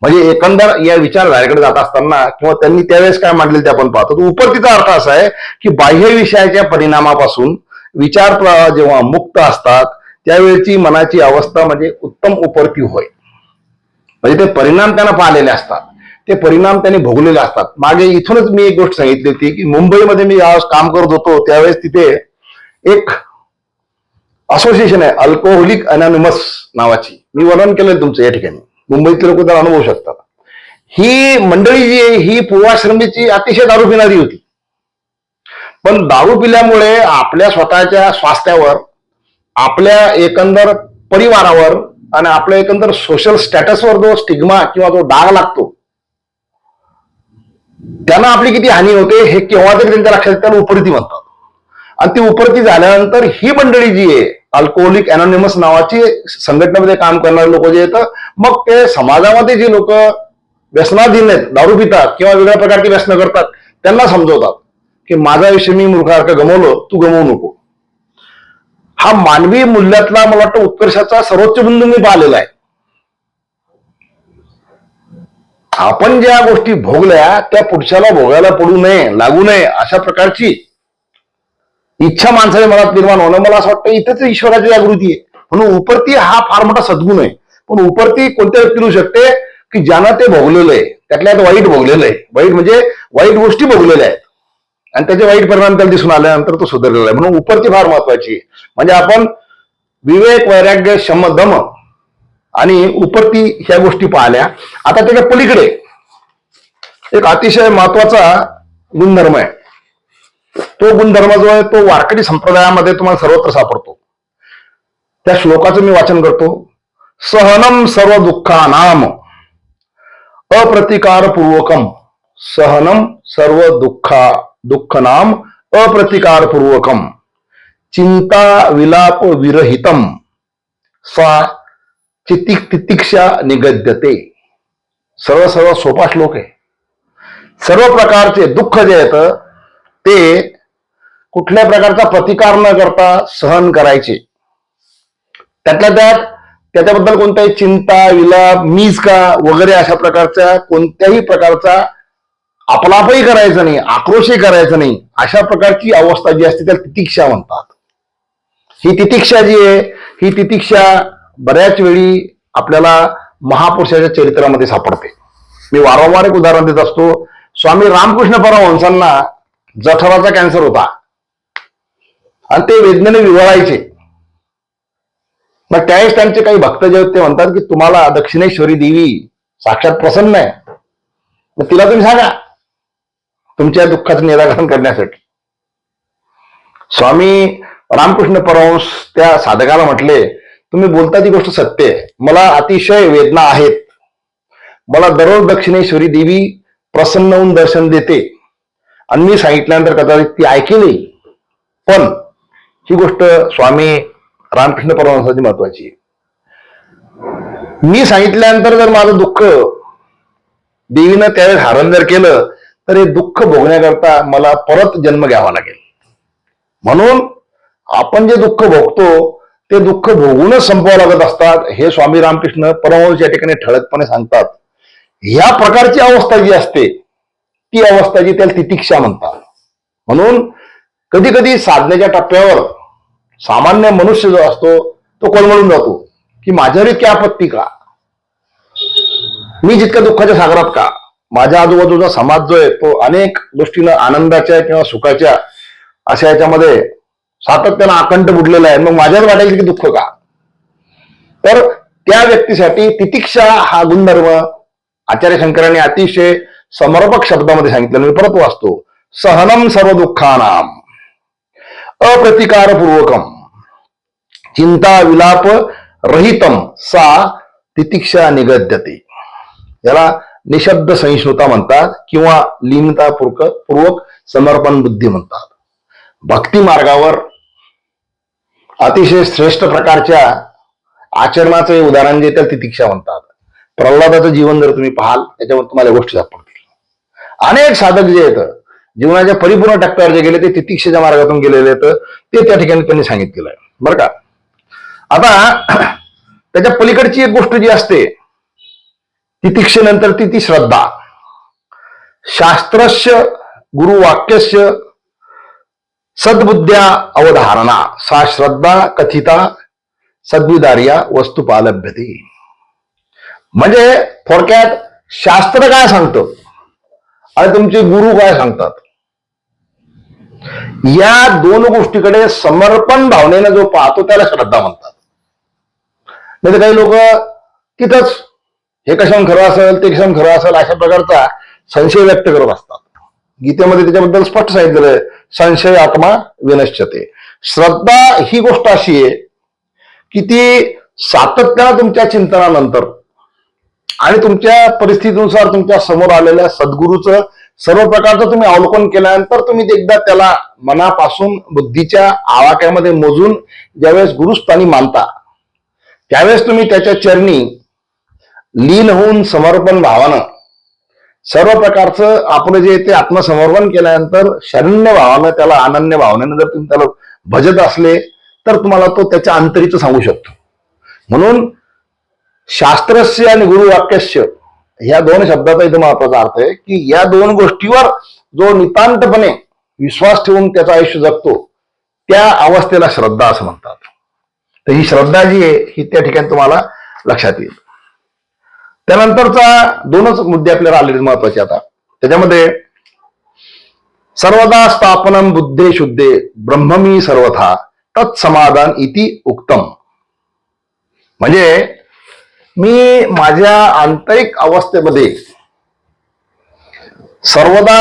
म्हणजे एकंदर या विचारधारेकडे जात असताना किंवा त्यांनी त्यावेळेस काय मांडलेलं ते आपण पाहतो. तो उपरतीचा अर्थ असा आहे की बाह्य विषयाच्या परिणामापासून विचार प्रवाह जेव्हा मुक्त असतात त्यावेळेची मनाची अवस्था म्हणजे उत्तम उपरती होय. म्हणजे ते परिणाम त्यांना पाहिलेले असतात. ते परिणाम त्यांनी भोगलेले असतात. मागे इथूनच मी एक गोष्ट सांगितली होती की मुंबईमध्ये मी ज्यावेळेस काम करत होतो त्यावेळेस तिथे एक असोसिएशन आहे अल्कोहोलिक अनॉनिमस नावाची. मी वर्णन केलं तुमचं या ठिकाणी, मुंबईतले लोक तर अनुभवू शकतात. ही मंडळी जी आहे ही पूर्वाश्रमीची अतिशय दारू पिणारी होती. पण दारू पिल्यामुळे आपल्या स्वतःच्या स्वास्थ्यावर, आपल्या एकंदर परिवारावर आणि आपल्या एकंदर सोशल स्टॅटसवर जो स्टिग्मा किंवा जो डाग लागतो, त्यांना आपली किती हानी होते हे केव्हा तरी त्यांच्या लक्षात, त्याला उपरती म्हणतात. आणि ती उपरती झाल्यानंतर ही मंडळी जी आहे अल्कोहोलिक अनॉनिमस नावाची संघटनेमध्ये काम करणारे लोक जे आहेत, मग ते समाजामध्ये जे लोक व्यसनाधीन आहेत, दारू पितात किंवा वेगळ्या प्रकारची व्यसनं करतात, त्यांना समजवतात की माझा आयुष्य मी मूर्खासारखं गमवलं, तू गमवू नको. हा मानवी मूल्यातला मला वाटतं उत्कर्षाचा सर्वोच्च बिंदू मी पाहिलेला आहे. आपण ज्या गोष्टी भोगल्या त्या पुढच्याला भोगायला पडू नये, लागू नये, अशा प्रकारची इच्छा माणसाच्या मनात निर्माण होणं, मला असं वाटतं इथेच ईश्वराची जागृती आहे. म्हणून उपरती हा फार मोठा सद्गुण आहे. पण उपरती कोणत्या व्यक्ती होऊ शकते की ज्यानं ते भोगलेलं आहे, त्यातल्या वाईट भोगलेलं आहे, वाईट म्हणजे वाईट गोष्टी भोगलेल्या आहेत आणि त्याचे वाईट परिणाम त्याला दिसून आल्यानंतर तो सुधारलेला आहे. म्हणून उपरती फार महत्वाची. म्हणजे आपण विवेक, वैराग्य, शम, दम आणि उपरती ह्या गोष्टी पाहिल्या. आता त्याच्या पलीकडे एक अतिशय महत्वाचा गुणधर्म आहे. तो गुणधर्म जो आहे तो वारकरी संप्रदायामध्ये तुम्हाला सर्वत्र सापडतो. त्या श्लोकाचं मी वाचन करतो. सहनम सर्व दुःखानाम अप्रतिकारपूर्वकम. सहनम सर्व दुःखनाम अप्रतिकारपूर्वकम चिंता विलाप विरहितम सा तितिक्षा निगद्यते. सर्व सर्व सोपा श्लोक आहे. सर्व प्रकारचे दुःख जे आहेत ते कुठल्या प्रकारचा प्रतिकार न करता सहन करायचे. त्यातल्या त्यात त्याच्याबद्दल कोणत्याही चिंता, विलाप, मीच का वगैरे अशा प्रकारच्या कोणत्याही प्रकारचा आपलापही करायचं नाही, आक्रोशही करायचं नाही, अशा प्रकारची अवस्था जी असते त्याला तितिक्षा म्हणतात. ही तितिक्षा जी आहे ही तितिक्षा बऱ्याच वेळी आपल्याला महापुरुषाच्या चरित्रामध्ये सापडते. मी वारंवार एक उदाहरण देत असतो. स्वामी रामकृष्ण परमहंसांना जठराचा कॅन्सर होता आणि ते वेदनेने विव्हळायचे. मग त्यावेळेस त्यांचे काही भक्त जे होते ते म्हणतात की तुम्हाला दक्षिणेश्वरी देवी साक्षात प्रसन्न आहे, मग तिला तुम्ही सांगा तुमच्या दुःखाचं निराकरण करण्यासाठी. स्वामी रामकृष्ण परमहंस त्या साधकाला म्हटले, तुम्ही बोलता ती गोष्ट सत्य आहे, मला अतिशय वेदना आहेत, मला दररोज दक्षिणेश्वरी देवी प्रसन्न होऊन दर्शन देते आणि मी सांगितल्यानंतर कदाचित ती ऐकेली, पण ही गोष्ट स्वामी रामकृष्ण परमहंसाची महत्वाची आहे. मी सांगितल्यानंतर जर माझं दुःख देवीनं त्यावेळेस हरण जर केलं तर हे दुःख भोगण्याकरता मला परत जन्म घ्यावा लागेल. म्हणून आपण जे दुःख भोगतो ते दुःख भोगूनच संपवावं लागत असतात, हे स्वामी रामकृष्ण परमहंस या ठिकाणी ठळकपणे सांगतात. ह्या प्रकारची अवस्था जी असते ती अवस्था जी त्याला तितिक्षा म्हणतात. म्हणून कधी कधी साधनेच्या टप्प्यावर सामान्य मनुष्य जो असतो तो कोलमडून जातो की माझ्यावर इतकी आपत्ती का, मी जितक्या दुःखाच्या सागरात का. माझ्या आजूबाजूचा समाज जो आहे तो अनेक गोष्टीनं आनंदाच्या किंवा सुखाच्या अशा याच्यामध्ये सातत्यानं आकंठ बुडलेला आहे, मग माझ्याच वाटेल की दुःख का. तर त्या व्यक्तीसाठी तितिक्षा हा गुणधर्म आचार्य शंकरांनी अतिशय समर्पक शब्दामध्ये सांगितलं. मी परत वाचतो. सहनम सर्व दुःखानाम अप्रतिकारपूर्वकम चिंता विलाप रहितम सा तितिक्षा निगद्यते. याला निशब्द सहिष्णुता म्हणतात किंवा लीनतापूर्वक समर्पण बुद्धी म्हणतात. भक्ती मार्गावर अतिशय श्रेष्ठ प्रकारच्या आचरणाचं हे उदाहरण जे त्याला तितिक्षा म्हणतात. प्रल्हादाचं जीवन जर तुम्ही पाहाल त्याच्यावर तुम्हाला गोष्टी सापडतील. अनेक साधक जे आहेत जीवनाच्या परिपूर्ण टप्प्यावर जे गेले ते तितिक्षेच्या मार्गातून गेलेले आहेत, ते त्या ठिकाणी त्यांनी सांगितलेलं आहे बरं का. आता त्याच्या पलीकडची एक गोष्ट जी असते तितिक्षेनंतर ती श्रद्धा. शास्त्रस्य गुरुवाक्यस्य सद्बुद्ध्या अवधारणा सा श्रद्धा कथिता सद्विदार्या वस्तुपालभ्यते. म्हणजे थोडक्यात शास्त्र काय सांगतं आणि तुमचे गुरु काय सांगतात, या दोन गोष्टीकडे समर्पण भावनेनं जो पाहतो त्याला श्रद्धा म्हणतात. नाही तर काही लोक तिथंच हे कशाहून खरं असेल ते कशाहून खरं असेल अशा प्रकारचा संशय व्यक्त करत असतात. गीतेमध्ये त्याच्याबद्दल स्पष्ट सांगितलेलं आहे, संशय आत्मा विनश्यते. श्रद्धा ही गोष्ट अशी आहे की ती सातत्यानं तुमच्या चिंतनानंतर आणि तुमच्या परिस्थितीनुसार तुमच्या समोर आलेल्या सद्गुरूचं सर्व प्रकारचं तुम्ही अवलोकन केल्यानंतर तुम्ही एकदा त्याला मनापासून बुद्धीच्या आवाक्यामध्ये मोजून ज्यावेळेस गुरुस्थानी मानता त्यावेळेस तुम्ही त्याच्या चरणी लीन होऊन समर्पण भावानं सर्व प्रकारचं आपलं जे ते आत्मसमर्पण केल्यानंतर शरण्य भावानं त्याला अनन्य भावनेनं जर तुम्ही त्याला भजत असले तर तुम्हाला तो त्याच्या अंतरीचं सांगू शकतो. म्हणून शास्त्रस्य आणि गुरुवाक्यस्य ह्या दोन शब्दाचा इथे महत्वाचा अर्थ आहे की या दोन गोष्टीवर जो नितांतपणे विश्वास ठेवून त्याचं आयुष्य जगतो त्या अवस्थेला श्रद्धा असं म्हणतात. तर ही श्रद्धा जी आहे ही त्या ठिकाणी तुम्हाला लक्षात येईल. त्यानंतरचा दोनच मुद्दे आपल्याला आलेले महत्वाचे आता. त्याच्यामध्ये सर्वदा स्थापनम बुद्धे शुद्धे ब्रह्ममी सर्वथा तत्समाधान इति उक्तम. म्हणजे मी माझ्या आंतरिक अवस्थेमध्ये सर्वदा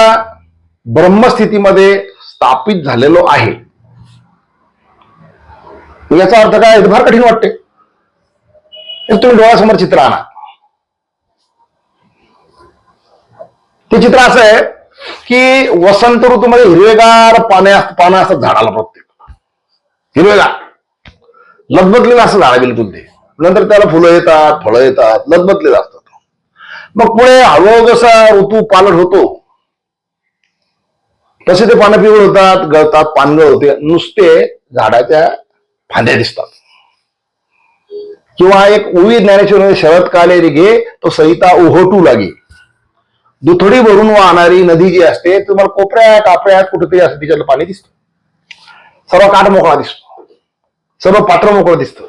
ब्रह्मस्थितीमध्ये स्थापित झालेलो आहे. याचा अर्थ काय फार कठीण वाटते. तुम्ही डोळ्यासमोर चित्र आणा. ते चित्र असं आहे की वसंत ऋतूमध्ये हिरवेगार पानं असतात झाडाला, प्रत्येक हिरवेगार लदबदलेलं असं झाड बिलकुल. ते नंतर त्याला फुलं येतात, फळं येतात, लदबदलेलं असतात. मग पुढे हळूहळू जसा ऋतू पालट होतो तसे ते पानं पिवळ होतात, गळतात, पानगळ होते, नुसते झाडाच्या फांद्या दिसतात. किंवा एक उवी ज्ञानेश्वर शरदकाले घे तो सरिता ओहोटू लागे. दुथडी भरून वाहणारी नदी जी असते तुम्हाला कोपऱ्यात कापऱ्यात कुठेतरी असते, तिच्यातलं पाणी दिसतं. सर्व काठ मोकळा दिसतो, सर्व पात्र मोकळं दिसतं.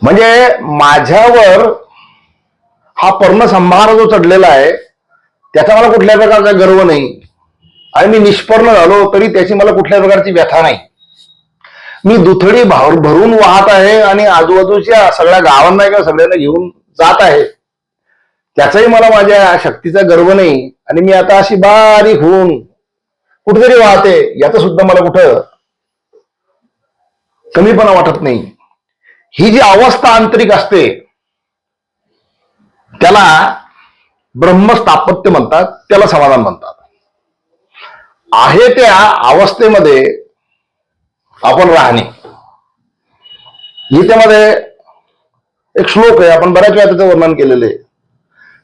म्हणजे माझ्यावर हा पर्णसंभार जो चढलेला आहे त्याचा मला कुठल्या प्रकारचा गर्व नाही आणि मी निष्पर्ण झालो तरी त्याची मला कुठल्या प्रकारची व्यथा नाही. मी दुथडी भरून वाहत आहे आणि आजूबाजूच्या सगळ्या गावांना किंवा सगळ्यांना घेऊन जात आहे, त्याचाही मला माझ्या शक्तीचा गर्व नाही. आणि मी आता अशी बारीक होऊन कुठेतरी वाहते, याचं सुद्धा मला कुठं कमीपणा वाटत नाही. ही जी अवस्था आंतरिक असते त्याला ब्रह्मस्थापत्य म्हणतात, त्याला समाधान म्हणतात. आहे त्या अवस्थेमध्ये आपण राहणे. गीतेमध्ये एक श्लोक आहे, आपण बऱ्याच वेळा त्याचं वर्णन केलेलं आहे.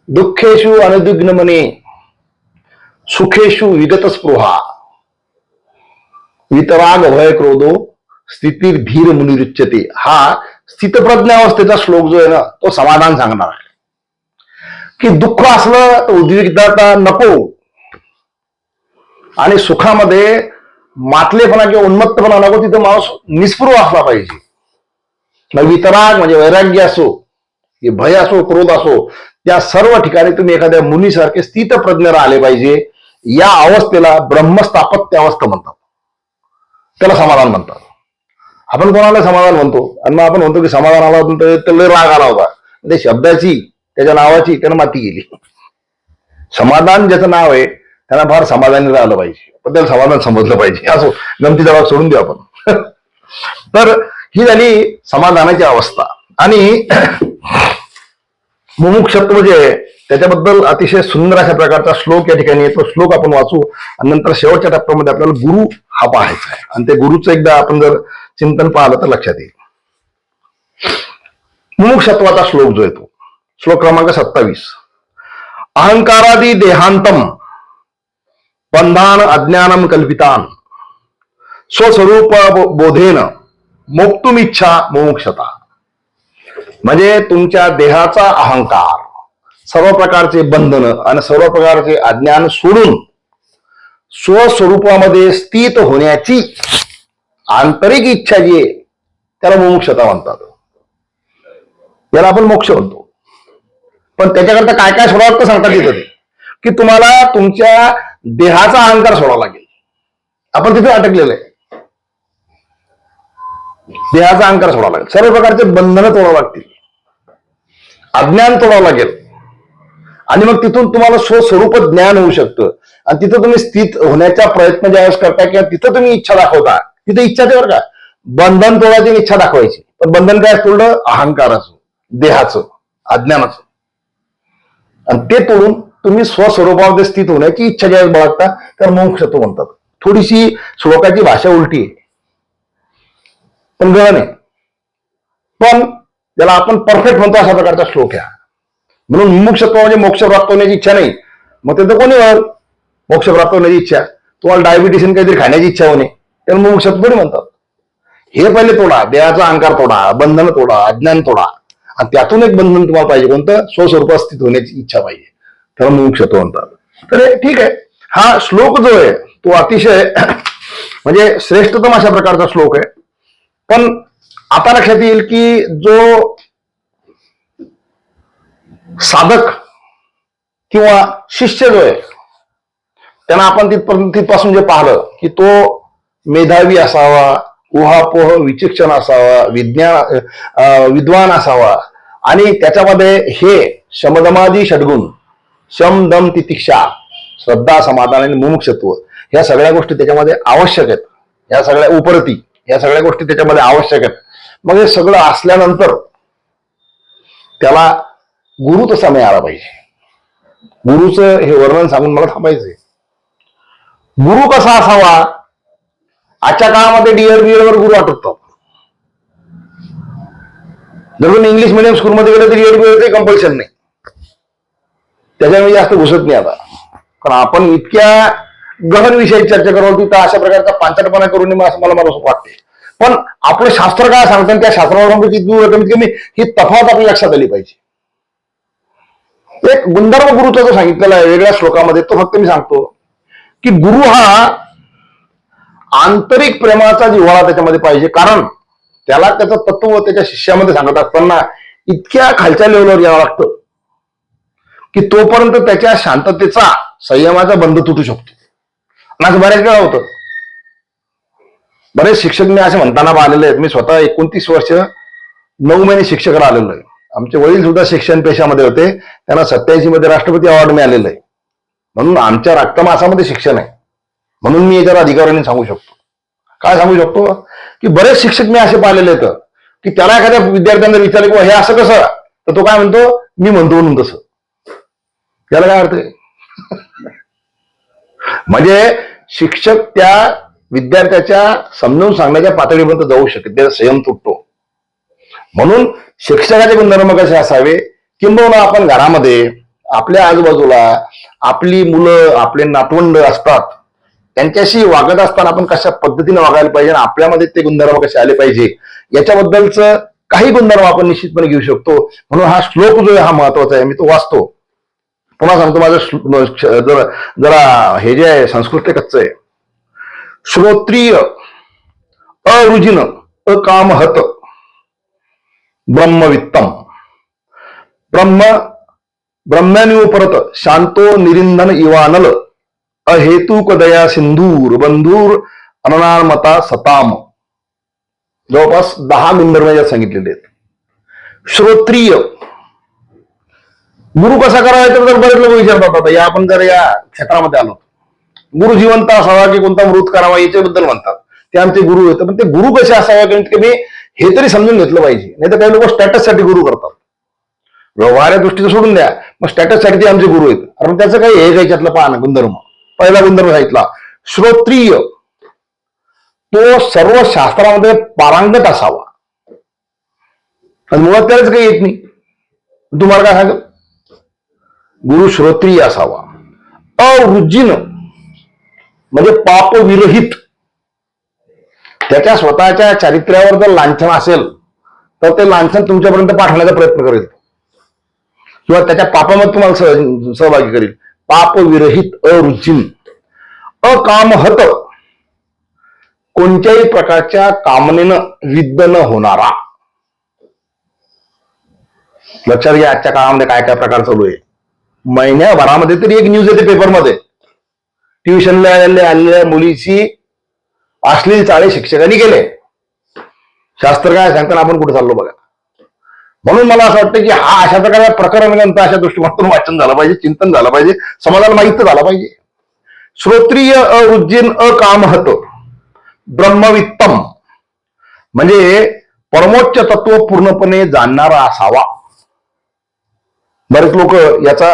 दुःखेषु अनुद्विग्न मने सुखेषु विगत स्पृहा वितराग भय क्रोधो स्थितीर धीर मुनिरुच्यते. हा स्थितप्रज्ञ अवस्थेचा श्लोक जो आहे ना तो समाधान सांगणार आहे की दुःख असलं तर उद्विग्नता नको आणि सुखामध्ये मातलेपणा किंवा उन्मत्तपणा नको. तिथं माणूस निस्पृह असला पाहिजे. वितराग म्हणजे वैराग्य असो की भय असो क्रोध असो त्या सर्व ठिकाणी तुम्ही एखाद्या मुनीसारखे स्थितप्रज्ञ राहिले पाहिजे. या अवस्थेला ब्रह्मस्थापत्य अवस्था म्हणतात, त्याला समाधान म्हणतात. आपण कोणाला समाधान म्हणतो आणि मग आपण म्हणतो की समाधान आला त्याला राग आला होता. ते शब्दाची त्याच्या नावाची त्यानं माती गेली. समाधान ज्याचं नाव आहे त्यांना फार समाधानी राहिलं पाहिजे, पण त्याला समाधान समजलं पाहिजे. असो गमतीचा भाग सोडून देऊ आपण. तर ही झाली समाधानाची अवस्था. आणि मुमुक्षत्व जे आहे त्याच्याबद्दल अतिशय सुंदर अशा प्रकारचा श्लोक या ठिकाणी येतो. श्लोक आपण वाचू आणि नंतर शेवटच्या टप्प्यामध्ये आपल्याला गुरु हा पाहायचा आहे आणि ते गुरुचं एकदा आपण जर चिंतन पाहिलं तर लक्षात येईल. मुमुक्षत्वाचा श्लोक जो येतो, श्लोक क्रमांक 27. अहंकारादी देहांतम बंधान अज्ञानम कल्पितान स्वस्वरूप बोधेन मोक्तुमिच्छा मुमुक्षता. म्हणजे तुमच्या देहाचा अहंकार, सर्व प्रकारचे बंधन आणि सर्व प्रकारचे अज्ञान सोडून स्वस्वरूपामध्ये स्थित होण्याची आंतरिक इच्छा जी आहे त्याला मुमुक्षता म्हणतात. याला आपण मोक्ष म्हणतो. पण त्याच्याकरता काय काय सोडावं लागतं सांगतात येतं ते, की तुम्हाला तुमच्या देहाचा अहंकार सोडावा लागेल. आपण तिथे अटकलेलं आहे. देहाचा अहंकार सोडावा लागेल, सर्व प्रकारचे बंधनं तोडावं लागतील, अज्ञान तोडावं लागेल, आणि मग तिथून तुम्हाला स्वस्वरूप ज्ञान होऊ शकतं. आणि तिथं तुम्ही स्थित होण्याचा प्रयत्न ज्यावेळेस करता किंवा तिथं तुम्ही इच्छा दाखवता, तिथे इच्छा ते बरं का, बंधन तोडायची आणि इच्छा दाखवायची. पण बंधन काय तोडलं? अहंकाराचं, देहाचं, अज्ञानाचं. आणि ते तोडून तुम्ही स्वस्वरूपामध्ये स्थित होण्याची इच्छा ज्यावेळेस बाळगता तर मोक्षत्व म्हणतात. थोडीशी श्लोकाची भाषा उलटी आहे, पण गळण आहे. पण त्याला आपण परफेक्ट म्हणतो अशा प्रकारचा श्लोक आहे. म्हणून मुमुक्षत्व म्हणजे मोक्ष प्राप्त होण्याची इच्छा नाही. मग ते तर कोणी मोक्ष प्राप्त होण्याची इच्छा, तुम्हाला डायबिटीस काहीतरी खाण्याची इच्छा होणे, त्याला मुमुक्षत्व कोणी म्हणतात. हे पहिले तोडा, देहाचा अहंकार तोडा, बंधन तोडा, अज्ञान तोडा, आणि त्यातून एक बंधन तुम्हाला पाहिजे, कोणतं? स्वस्वरूपात स्थित होण्याची इच्छा पाहिजे, त्याला मुमुक्षत्व म्हणतात. तर ठीक आहे, हा श्लोक जो आहे तो अतिशय म्हणजे श्रेष्ठतम अशा प्रकारचा श्लोक आहे. पण आता लक्षात येईल की जो साधक किंवा शिष्य जो आहे त्यांना आपण तिथपासून जे पाहिलं की तो मेधावी असावा, उहापोह विचक्षण असावा, विद्वान असावा, आणि त्याच्यामध्ये हे शमदमादी षड्गुण, शम दम तितिक्षा, श्रद्धा, समाधान आणि मुमुक्षत्व, ह्या सगळ्या गोष्टी त्याच्यामध्ये आवश्यक आहेत. या सगळ्या उपरती, या सगळ्या गोष्टी त्याच्यामध्ये आवश्यक आहेत. मग हे सगळं असल्यानंतर त्याला गुरु तसा मिळाला पाहिजे. गुरुचं हे वर्णन सांगून मला थांबायचंय. गुरु कसा असावा? आजच्या काळामध्ये डीएड वर गुरु आटोपतात. जर तुम्ही इंग्लिश मिडियम स्कूलमध्ये गेलं तर डीएड कंपल्शन नाही, त्याच्यामुळे जास्त घुसत नाही आता. कारण आपण इतक्या गहन विषयाची चर्चा करतो तिथं अशा प्रकारचा पांचटपणा करून नये असं मला वाटते. पण आपलं शास्त्र काय सांगतं, त्या शास्त्रावर कमीत कमी ही तफावत आपल्या लक्षात आली पाहिजे. एक गुंधर्व गुरुचा जो सांगितलेला आहे वेगळ्या श्लोकामध्ये, तो फक्त मी सांगतो की गुरु हा आंतरिक प्रेमाचा जिव्हाळा त्याच्यामध्ये पाहिजे. कारण त्याला त्याचं तत्व त्याच्या शिष्यामध्ये सांगत असताना इतक्या खालच्या लेवलवर यावं लागतं की तोपर्यंत त्याच्या शांततेचा, संयमाचा बंध तुटू शकतो. आणि असं बऱ्याच वेळा होतं. बरेच शिक्षक मी असे म्हणताना पाहिलेले आहेत. मी स्वतः 29 वर्ष 9 महिने शिक्षकाला आलेलो आहे. आमचे वडील सुद्धा शिक्षण पेशामध्ये होते, त्यांना 87 मध्ये राष्ट्रपती अवॉर्ड मिळालेला आहे. म्हणून आमच्या रक्तमासामध्ये शिक्षण आहे. म्हणून मी याच्यावर अधिकाऱ्यांनी सांगू शकतो. काय सांगू शकतो की बरेच शिक्षक मी असे पाहिलेले आहेत की त्याला एखाद्या विद्यार्थ्यांना विचारले की हे असं कसं, तर तो काय म्हणतो, मी म्हणतो म्हणून तसं. याला काय अर्थ आहे? म्हणजे शिक्षक त्या विद्यार्थ्याच्या समजावून सांगण्याच्या पातळीपर्यंत जाऊ शकते, त्याचा संयम तुटतो. म्हणून शिक्षकाचे गुणधर्म कसे असावे, किंबहुना आपण घरामध्ये आपल्या आजूबाजूला आपली मुलं, आपले नातवंड असतात, त्यांच्याशी वागत असताना आपण कशा पद्धतीने वागायला पाहिजे, आपल्यामध्ये ते गुणधर्म कसे आले पाहिजे, याच्याबद्दलचं काही गुणधर्म आपण निश्चितपणे घेऊ शकतो. म्हणून हा श्लोक जो आहे हा महत्वाचा आहे. मी तो वाचतो, पुन्हा सांगतो. माझं जरा हे जे आहे संस्कृत कच्चं आहे. श्रोत्रिय अरुजिन अकामहत ब्रह्मवित्तम ब्रह्मन्युपरत शांतो निरिंदन इवानल अहेतुक दया सिंधूर बंधूर अननामता सताम. जवळपास 10 गुणधर्म सांगितलेले आहेत. श्रोत्रिय गुरु कसा करावा तर बरेच लोक विचारतात. आता या आपण जर या क्षेत्रामध्ये आलो, गुरु जिवंत असावा की कोणता मृत करावा याच्याबद्दल म्हणतात. ते आमचे गुरु होते, पण ते गुरु कसे असावे कमीत कमी हे तरी समजून घेतलं पाहिजे. नाही तर काही लोक स्टॅटससाठी गुरु करतात. व्यवहार्य दृष्टीचं सोडून द्या, मग स्टॅटससाठी ते आमचे गुरु आहेत. कारण त्याचं काही हे याच्यातलं पाहणं गुणधर्म. पहिला गुणधर्म सांगितला श्रोत्रिय, तो सर्व शास्त्रामध्ये पारंगत असावा. आणि मुळात त्यालाच काही येत नाही. तुम्हाला काय सांगत, गुरु श्रोत्रिय असावा. अवृज्जिन म्हणजे पापविरहित, त्याच्या स्वतःच्या चारित्र्यावर जर लांछन असेल तर ते लांछन तुमच्यापर्यंत पाठवण्याचा प्रयत्न करेल किंवा त्याच्या पापामध्ये तुम्हाला सहभागी करेल. पापविरहित अरुचिन. अकामहत, कोणत्याही प्रकारच्या कामनेनं विद्ध न होणारा. लक्षात घ्या आजच्या काळामध्ये काय काय प्रकार चालू आहे. महिन्याभरामध्ये तरी एक न्यूज येते पेपरमध्ये, ट्युशनला आलेल्या मुलीची अश्लील चाळे शिक्षकांनी केले. शास्त्र काय सांगताना आपण कुठे चाललो बघा. म्हणून मला असं वाटतं की हा अशा प्रकारचा प्रकरण ग्रंथ अशा दृष्टिकोनातून वाचन झालं पाहिजे, चिंतन झालं पाहिजे, समाजाला माहित झालं पाहिजे. श्रोत्रिय अवृज्जीन अकामहत ब्रह्मवित्तम म्हणजे परमोच्च तत्व पूर्णपणे जाणणारा असावा. बरेच लोक याचा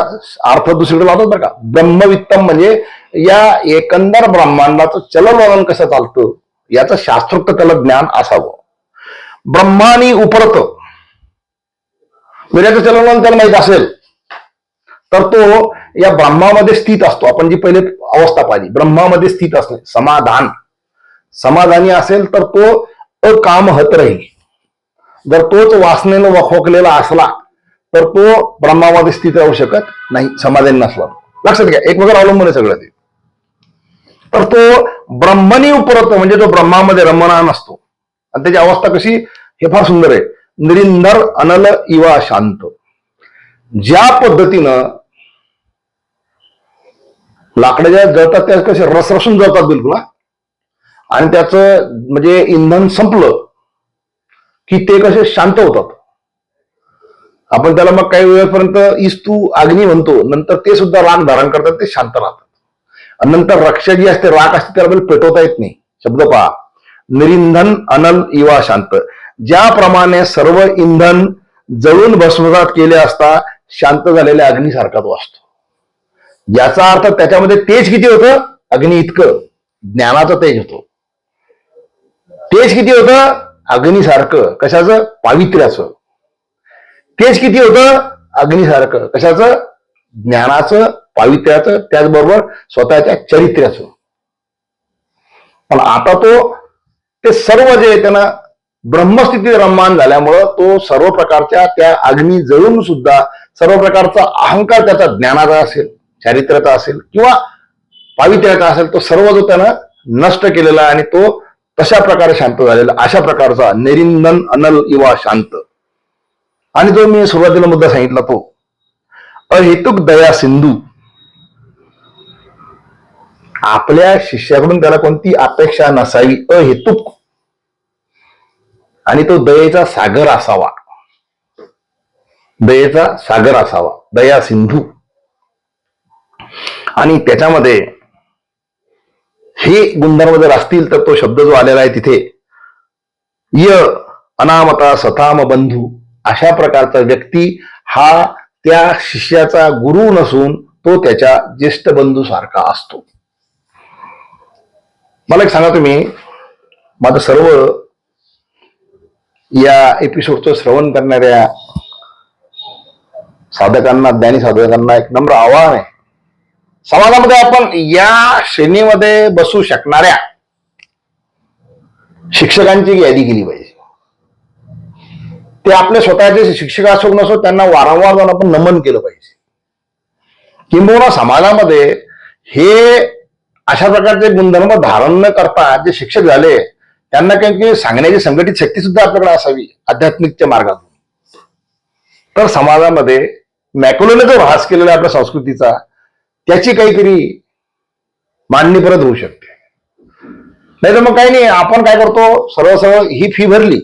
अर्थ दुसरीकडे लावतात बरं का. ब्रह्मवित्तम म्हणजे या एकंदर ब्रह्मांडाचं चलनवलन कसं चालतं याचं शास्त्रोक्त त्याला ज्ञान असावं. ब्रह्मानी उपरत याचं चलनवलन त्याला माहित असेल तर तो या ब्रह्मामध्ये स्थित असतो. आपण जी पहिले अवस्था पाहिली, ब्रह्मामध्ये स्थित असणे, समाधानी असेल तर तो अकामहत राहील. जर तोच वासनेनं वखवकलेला असला तर तो ब्रह्मामध्ये स्थित राहू शकत नाही, समाधानी नसला. लक्षात घ्या, एकमेकांवर अवलंबून आहे सगळं ते. तर तो ब्रह्मनी उपरत म्हणजे तो ब्रह्मामध्ये रममाण असतो. आणि त्याची अवस्था कशी, हे फार सुंदर आहे. निरिंदर अनल इवा शांत. ज्या पद्धतीनं लाकडाच्या जळतात त्या कसे रसरसून जळतात बिलकुल, आणि त्याचं म्हणजे इंधन संपलं की ते कसे शांत होतात. आपण त्याला मग काही वेळेपर्यंत इस्तू अग्नी म्हणतो, नंतर ते सुद्धा राग धारण करतात, ते शांत राहतात. आणि नंतर रक्षा जी असते, राग असते, त्याला पेटवता येत नाही. शब्द पहा, निरिंधन अनल इवा शांत. ज्याप्रमाणे सर्व इंधन जळून भस्मसात केले असता शांत झालेल्या अग्नीसारखा तो असतो. याचा अर्थ त्याच्यामध्ये तेज किती होतं, अग्नी इतकं ज्ञानाचं तेज होतं. तेज किती होतं, अग्नीसारखं. कशाचं, पावित्र्याचं. तेज किती होतं, अग्नीसारखं. कशाचं, ज्ञानाचं, पावित्र्याचं, त्याचबरोबर स्वतःच्या चरित्र्याचं. पण आता तो ते सर्व जे त्यांना ब्रह्मस्थितीत रममान झाल्यामुळं तो सर्व प्रकारच्या त्या अग्नी जळून सुद्धा सर्व प्रकारचा अहंकार त्याचा ज्ञानाचा असेल, चारित्र्याचा असेल किंवा पावित्र्याचा असेल, तो सर्व जो त्यानं नष्ट केलेला आणि तो तशा प्रकारे शांत झालेला, अशा प्रकारचा निरिंदन अनल इवा शांत. आणि जो मी सुरुवातीला मुद्दा सांगितला तो अहेतुक दया सिंधू. आपल्या शिष्याकडून त्याला कोणती अपेक्षा नसावी, अहेतुक. आणि तो दयेचा सागर असावा, दयेचा सागर असावा, दया सिंधू. आणि त्याच्यामध्ये हे गुणधर्म जर असतील तर तो शब्द जो आलेला आहे तिथे य अनामता सताम बंधू, अशा प्रकारचा व्यक्ती हा त्या शिष्याचा गुरु नसून तो त्याच्या ज्येष्ठ बंधू सारखा असतो. मला एक सांगा, तुम्ही माझं सर्व या एपिसोडचं श्रवण करणाऱ्या साधकांना, ज्ञानी साधकांना एक नम्र आवाहन आहे. समाजामध्ये आपण या श्रेणीमध्ये बसू शकणाऱ्या शिक्षकांची यादी केली पाहिजे. ते आपले स्वतःचे शिक्षक असो नसो, त्यांना वारंवार जाऊन आपण नमन केलं पाहिजे. किंबहुना समाजामध्ये हे अशा प्रकारचे गुणधर्म धारण न करता जे शिक्षक झाले त्यांना काही सांगण्याची संघटित शक्ती सुद्धा आपल्याकडे असावी आध्यात्मिकच्या मार्गातून. तर समाजामध्ये मॅक्युलरने जो ऱ्हास केलेला आपल्या संस्कृतीचा त्याची काहीतरी मांडणी परत होऊ शकते. नाही तर मग काही नाही, आपण काय करतो, सरळ सरळ ही फी भरली,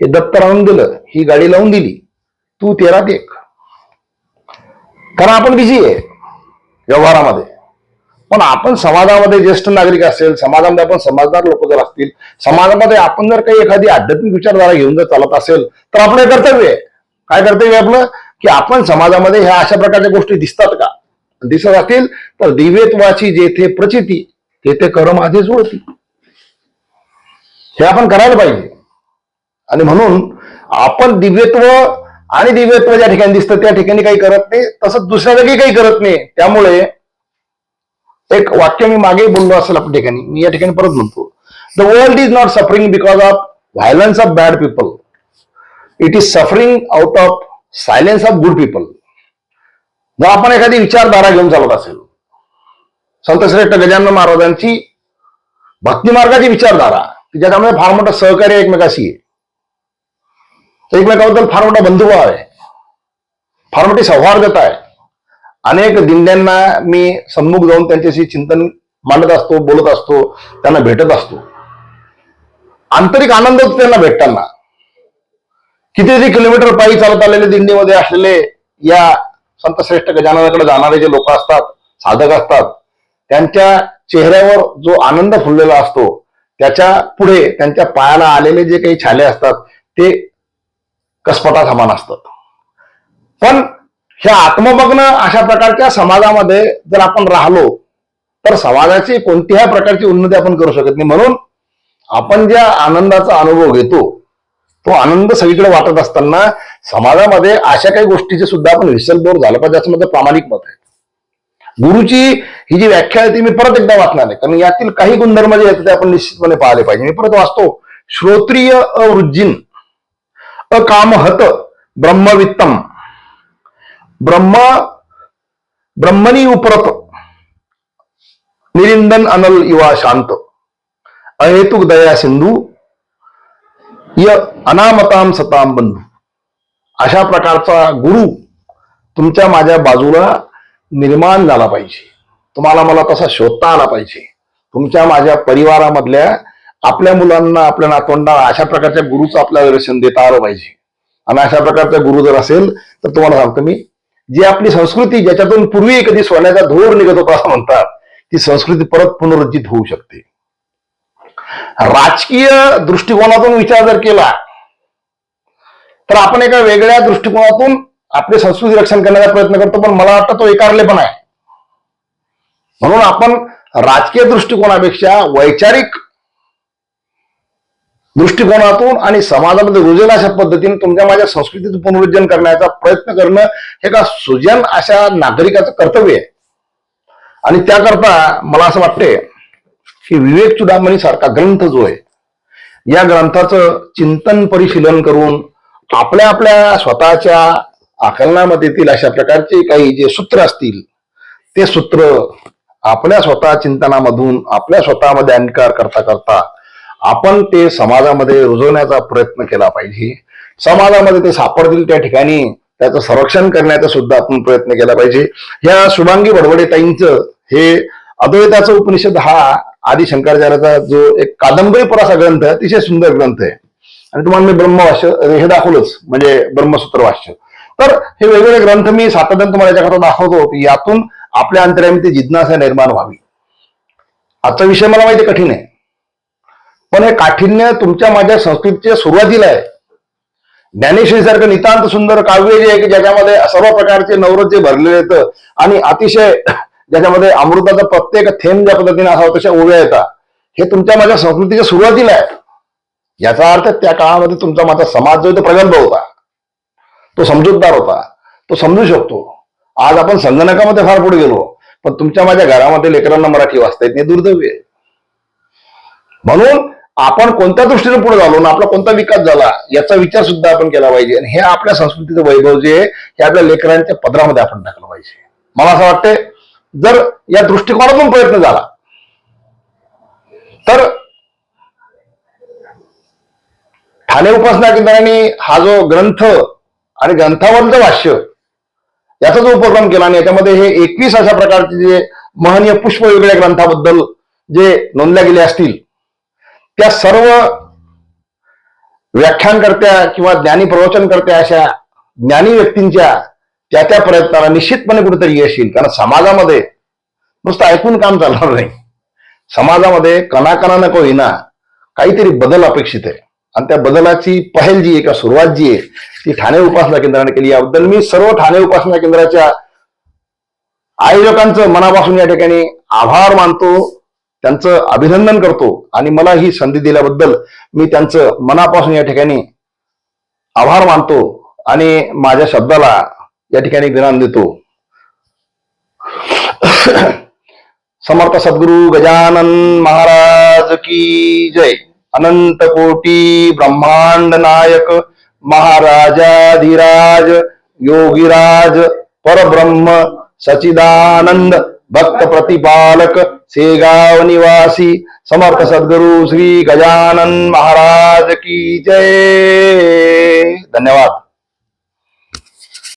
हे दप्तर आणून दिलं, ही गाडी लावून दिली, तू 13 एक. कारण आपण बिझी आहे व्यवहारामध्ये. पण आपण समाजामध्ये ज्येष्ठ नागरिक असेल, समाजामध्ये आपण समजदार लोक जर असतील, समाजामध्ये आपण जर काही एखादी आध्यात्मिक विचारधारा घेऊन जर चालत असेल तर आपलं हे कर्तव्य आहे. काय कर्तव्य आहे आपलं, की आपण समाजामध्ये ह्या अशा प्रकारच्या गोष्टी दिसतात का, दिसत असतील तर दिव्यत्वाची जेथे प्रचिती तेथे कर माझे जुळती, हे आपण करायला पाहिजे. आणि म्हणून आपण दिव्यत्व आणि दिव्यत्व ज्या ठिकाणी दिसतं त्या ठिकाणी काही करत नाही, तसंच दुसऱ्या जागी काही करत नाही. त्यामुळे एक वाक्य मी मागे बोललो असेल आपल्या ठिकाणी, मी या ठिकाणी परत म्हणतो, the world is not suffering because of violence of bad people, it is suffering out of silence of good people. जर आपण एखादी विचारधारा घेऊन चालत असेल, संतश्रेष्ठ गजानन महाराजांची भक्ती मार्गाची विचारधारा, की ज्याच्यामध्ये फार मोठं सहकार्य एकमेकाशी आहे, एकमेकाबद्दल फार मोठा बंधुभाव आहे, फार मोठी सौहार्दता आहे. अनेक दिंड्यांना मी सन्मुख जाऊन त्यांच्याशी चिंतन मांडत असतो, बोलत असतो, त्यांना भेटत असतो. आंतरिक आनंद होतो त्यांना भेटताना. कितीतरी किलोमीटर पायी चालत आलेले दिंडीमध्ये असलेले या संत श्रेष्ठ गजाननाकडे जाणारे जे लोक असतात, साधक असतात, त्यांच्या चेहऱ्यावर जो आनंद फुललेला असतो त्याच्या पुढे त्यांच्या पायाला आलेले जे काही छाले असतात ते कसपटा समान असतात. पण ह्या आत्ममग्न अशा प्रकारच्या समाजामध्ये जर आपण राहिलो तर समाजाची कोणत्याही प्रकारची उन्नती आपण करू शकत नाही. म्हणून आपण ज्या आनंदाचा अनुभव घेतो तो आनंद सगळीकडे वाटत असताना समाजामध्ये अशा काही गोष्टीचे सुद्धा आपण विसरबोर झालं पाहिजे असं माझं प्रामाणिक मत आहे. गुरुची ही जी व्याख्या आहे ती मी परत एकदा वाचणार आहे, कारण यातील काही गुणधर्म जे आहेत ते आपण निश्चितपणे पाहिले पाहिजे. मी परत वाचतो. श्रोत्रिय अवृज्जिन अकामहत ब्रह्मवित्तम ब्रह्मणी उपरत निरिंदन अनल युवा शांत अहेतुक दया सिंधू य अनामताम सताम बंधू. अशा प्रकारचा गुरु तुमच्या माझ्या बाजूला निर्माण झाला पाहिजे. तुम्हाला मला तसा शोधता आला पाहिजे. तुमच्या माझ्या परिवारामधल्या आपल्या मुलांना, आपल्या नातवंडांना अशा प्रकारच्या गुरुचं आपल्याला दर्शन देता आलं पाहिजे. आणि अशा प्रकारचा गुरु जर असेल तर तुम्हाला सांगतो मी, जी आपली संस्कृती ज्याच्यातून पूर्वी कधी सोन्याचा धूर निघत होता असं म्हणतात, ती संस्कृती परत पुनरुज्जीत होऊ शकते. राजकीय दृष्टिकोनातून विचार जर केला तर आपण एका वेगळ्या दृष्टिकोनातून आपली संस्कृती रक्षण करण्याचा प्रयत्न करतो, पण मला वाटतं तो एकारलेपणा आहे. म्हणून आपण राजकीय दृष्टिकोनापेक्षा वैचारिक दृष्टिकोनातून आणि समाजामध्ये रुजेल अशा पद्धतीने तुमच्या माझ्या संस्कृतीचं पुनरुज्जीवन करण्याचा प्रयत्न करणं हे का सुजन अशा नागरिकाचं कर्तव्य आहे. आणि त्याकरता मला असं वाटते की विवेक चुडामणी सारखा ग्रंथ जो आहे, या ग्रंथाचं चिंतन परिशीलन करून आपल्या आपल्या स्वतःच्या आकलनामध्ये येतील अशा प्रकारचे काही जे सूत्र असतील ते सूत्र आपल्या स्वतः चिंतनामधून आपल्या स्वतःमध्ये अंगीकार करता करता आपण ते समाजामध्ये रुजवण्याचा प्रयत्न केला पाहिजे. समाजामध्ये ते सापडतील त्या ठिकाणी त्याचं संरक्षण करण्याचा सुद्धा आपण प्रयत्न केला पाहिजे. ह्या शुभांगी बडबडे ताईंचं हे अद्वैताचा उपनिषद हा आदि शंकराचार्याचा जो एक कादंबरीपर असा ग्रंथ आहे, अतिशय सुंदर ग्रंथ आहे. आणि तुम्हाला मी ब्रह्मभाष्य हे दाखवलंच, म्हणजे ब्रह्मसूत्र भाष्य. तर हे वेगवेगळे ग्रंथ मी सातत्याने तुम्हाला याच्याकरता दाखवतो की यातून आपल्या अंतर्यामध्ये जिज्ञासा निर्माण व्हावी. आजचा विषय मला माहिती कठीण आहे, पण हे काठिण्य तुमच्या माझ्या संस्कृतीच्या सुरुवातीला आहे. ज्ञानेश्वरी सारखं नितांत सुंदर काव्य जे आहे की ज्याच्यामध्ये सर्व प्रकारचे नवरस जे भरलेले येतं आणि अतिशय ज्याच्यामध्ये अमृताचा प्रत्येक थेंब ज्या पद्धतीने असावा तशा ओव्या येतात, हे तुमच्या माझ्या संस्कृतीच्या सुरुवातीला आहे. याचा अर्थ त्या काळामध्ये तुमचा माझा समाज जो तो प्रगल्भ होता, तो समजूतदार होता, तो समजू शकतो. आज आपण संगणकामध्ये फार पुढे गेलो, पण तुमच्या माझ्या घरामध्ये लेकरांना मराठी वाचता येत नाही, दुर्दैव आहे. म्हणून आपण कोणत्या दृष्टीने पुढे झालो ना आपला कोणता विकास झाला याचा विचार सुद्धा आपण केला पाहिजे. आणि हे आपल्या संस्कृतीचं वैभव जे आहे हे आपल्या लेकरांच्या पदरामध्ये आपण टाकलं पाहिजे. मला असं वाटतंय जर या दृष्टिकोनातून प्रयत्न झाला तर ठाणे उपासना केंद्राने हा जो ग्रंथ आणि ग्रंथावरचं भाष्य याचा जो उपक्रम केला आणि याच्यामध्ये हे 21 अशा प्रकारचे जे महनीय पुष्प वेगळ्या ग्रंथाबद्दल जे नोंदल्या गेले असतील त्या सर्व व्याख्यानकर्त्या किंवा ज्ञानी प्रवचनकर्त्या अशा ज्ञानी व्यक्तींच्या त्या प्रयत्नाला निश्चितपणे कुठेतरी यश येईल. कारण समाजामध्ये नुसतं ऐकून काम चालणार नाही. समाजामध्ये कणाकणानं का होईना काहीतरी बदल अपेक्षित आहे आणि त्या बदलाची पहल जी आहे किंवा सुरुवात जी आहे ती ठाणे उपासना केंद्राने केली. याबद्दल मी सर्व ठाणे उपासना केंद्राच्या आयोजकांचं मनापासून या ठिकाणी आभार मानतो, त्यांचं अभिनंदन करतो आणि मला ही संधी दिल्याबद्दल मी त्यांचं मनापासून या ठिकाणी आभार मानतो आणि माझ्या शब्दाला या ठिकाणी विराम देतो. समर्थ सद्गुरु गजानन महाराज की जय. अनंत कोटी ब्रह्मांड नायक महाराजाधिराज योगीराज परब्रह्म सचिदानंद भक्त प्रतिपालक सेगाव निवासी समर्थ सद्गुरु श्री गजानन महाराज की जय. धन्यवाद.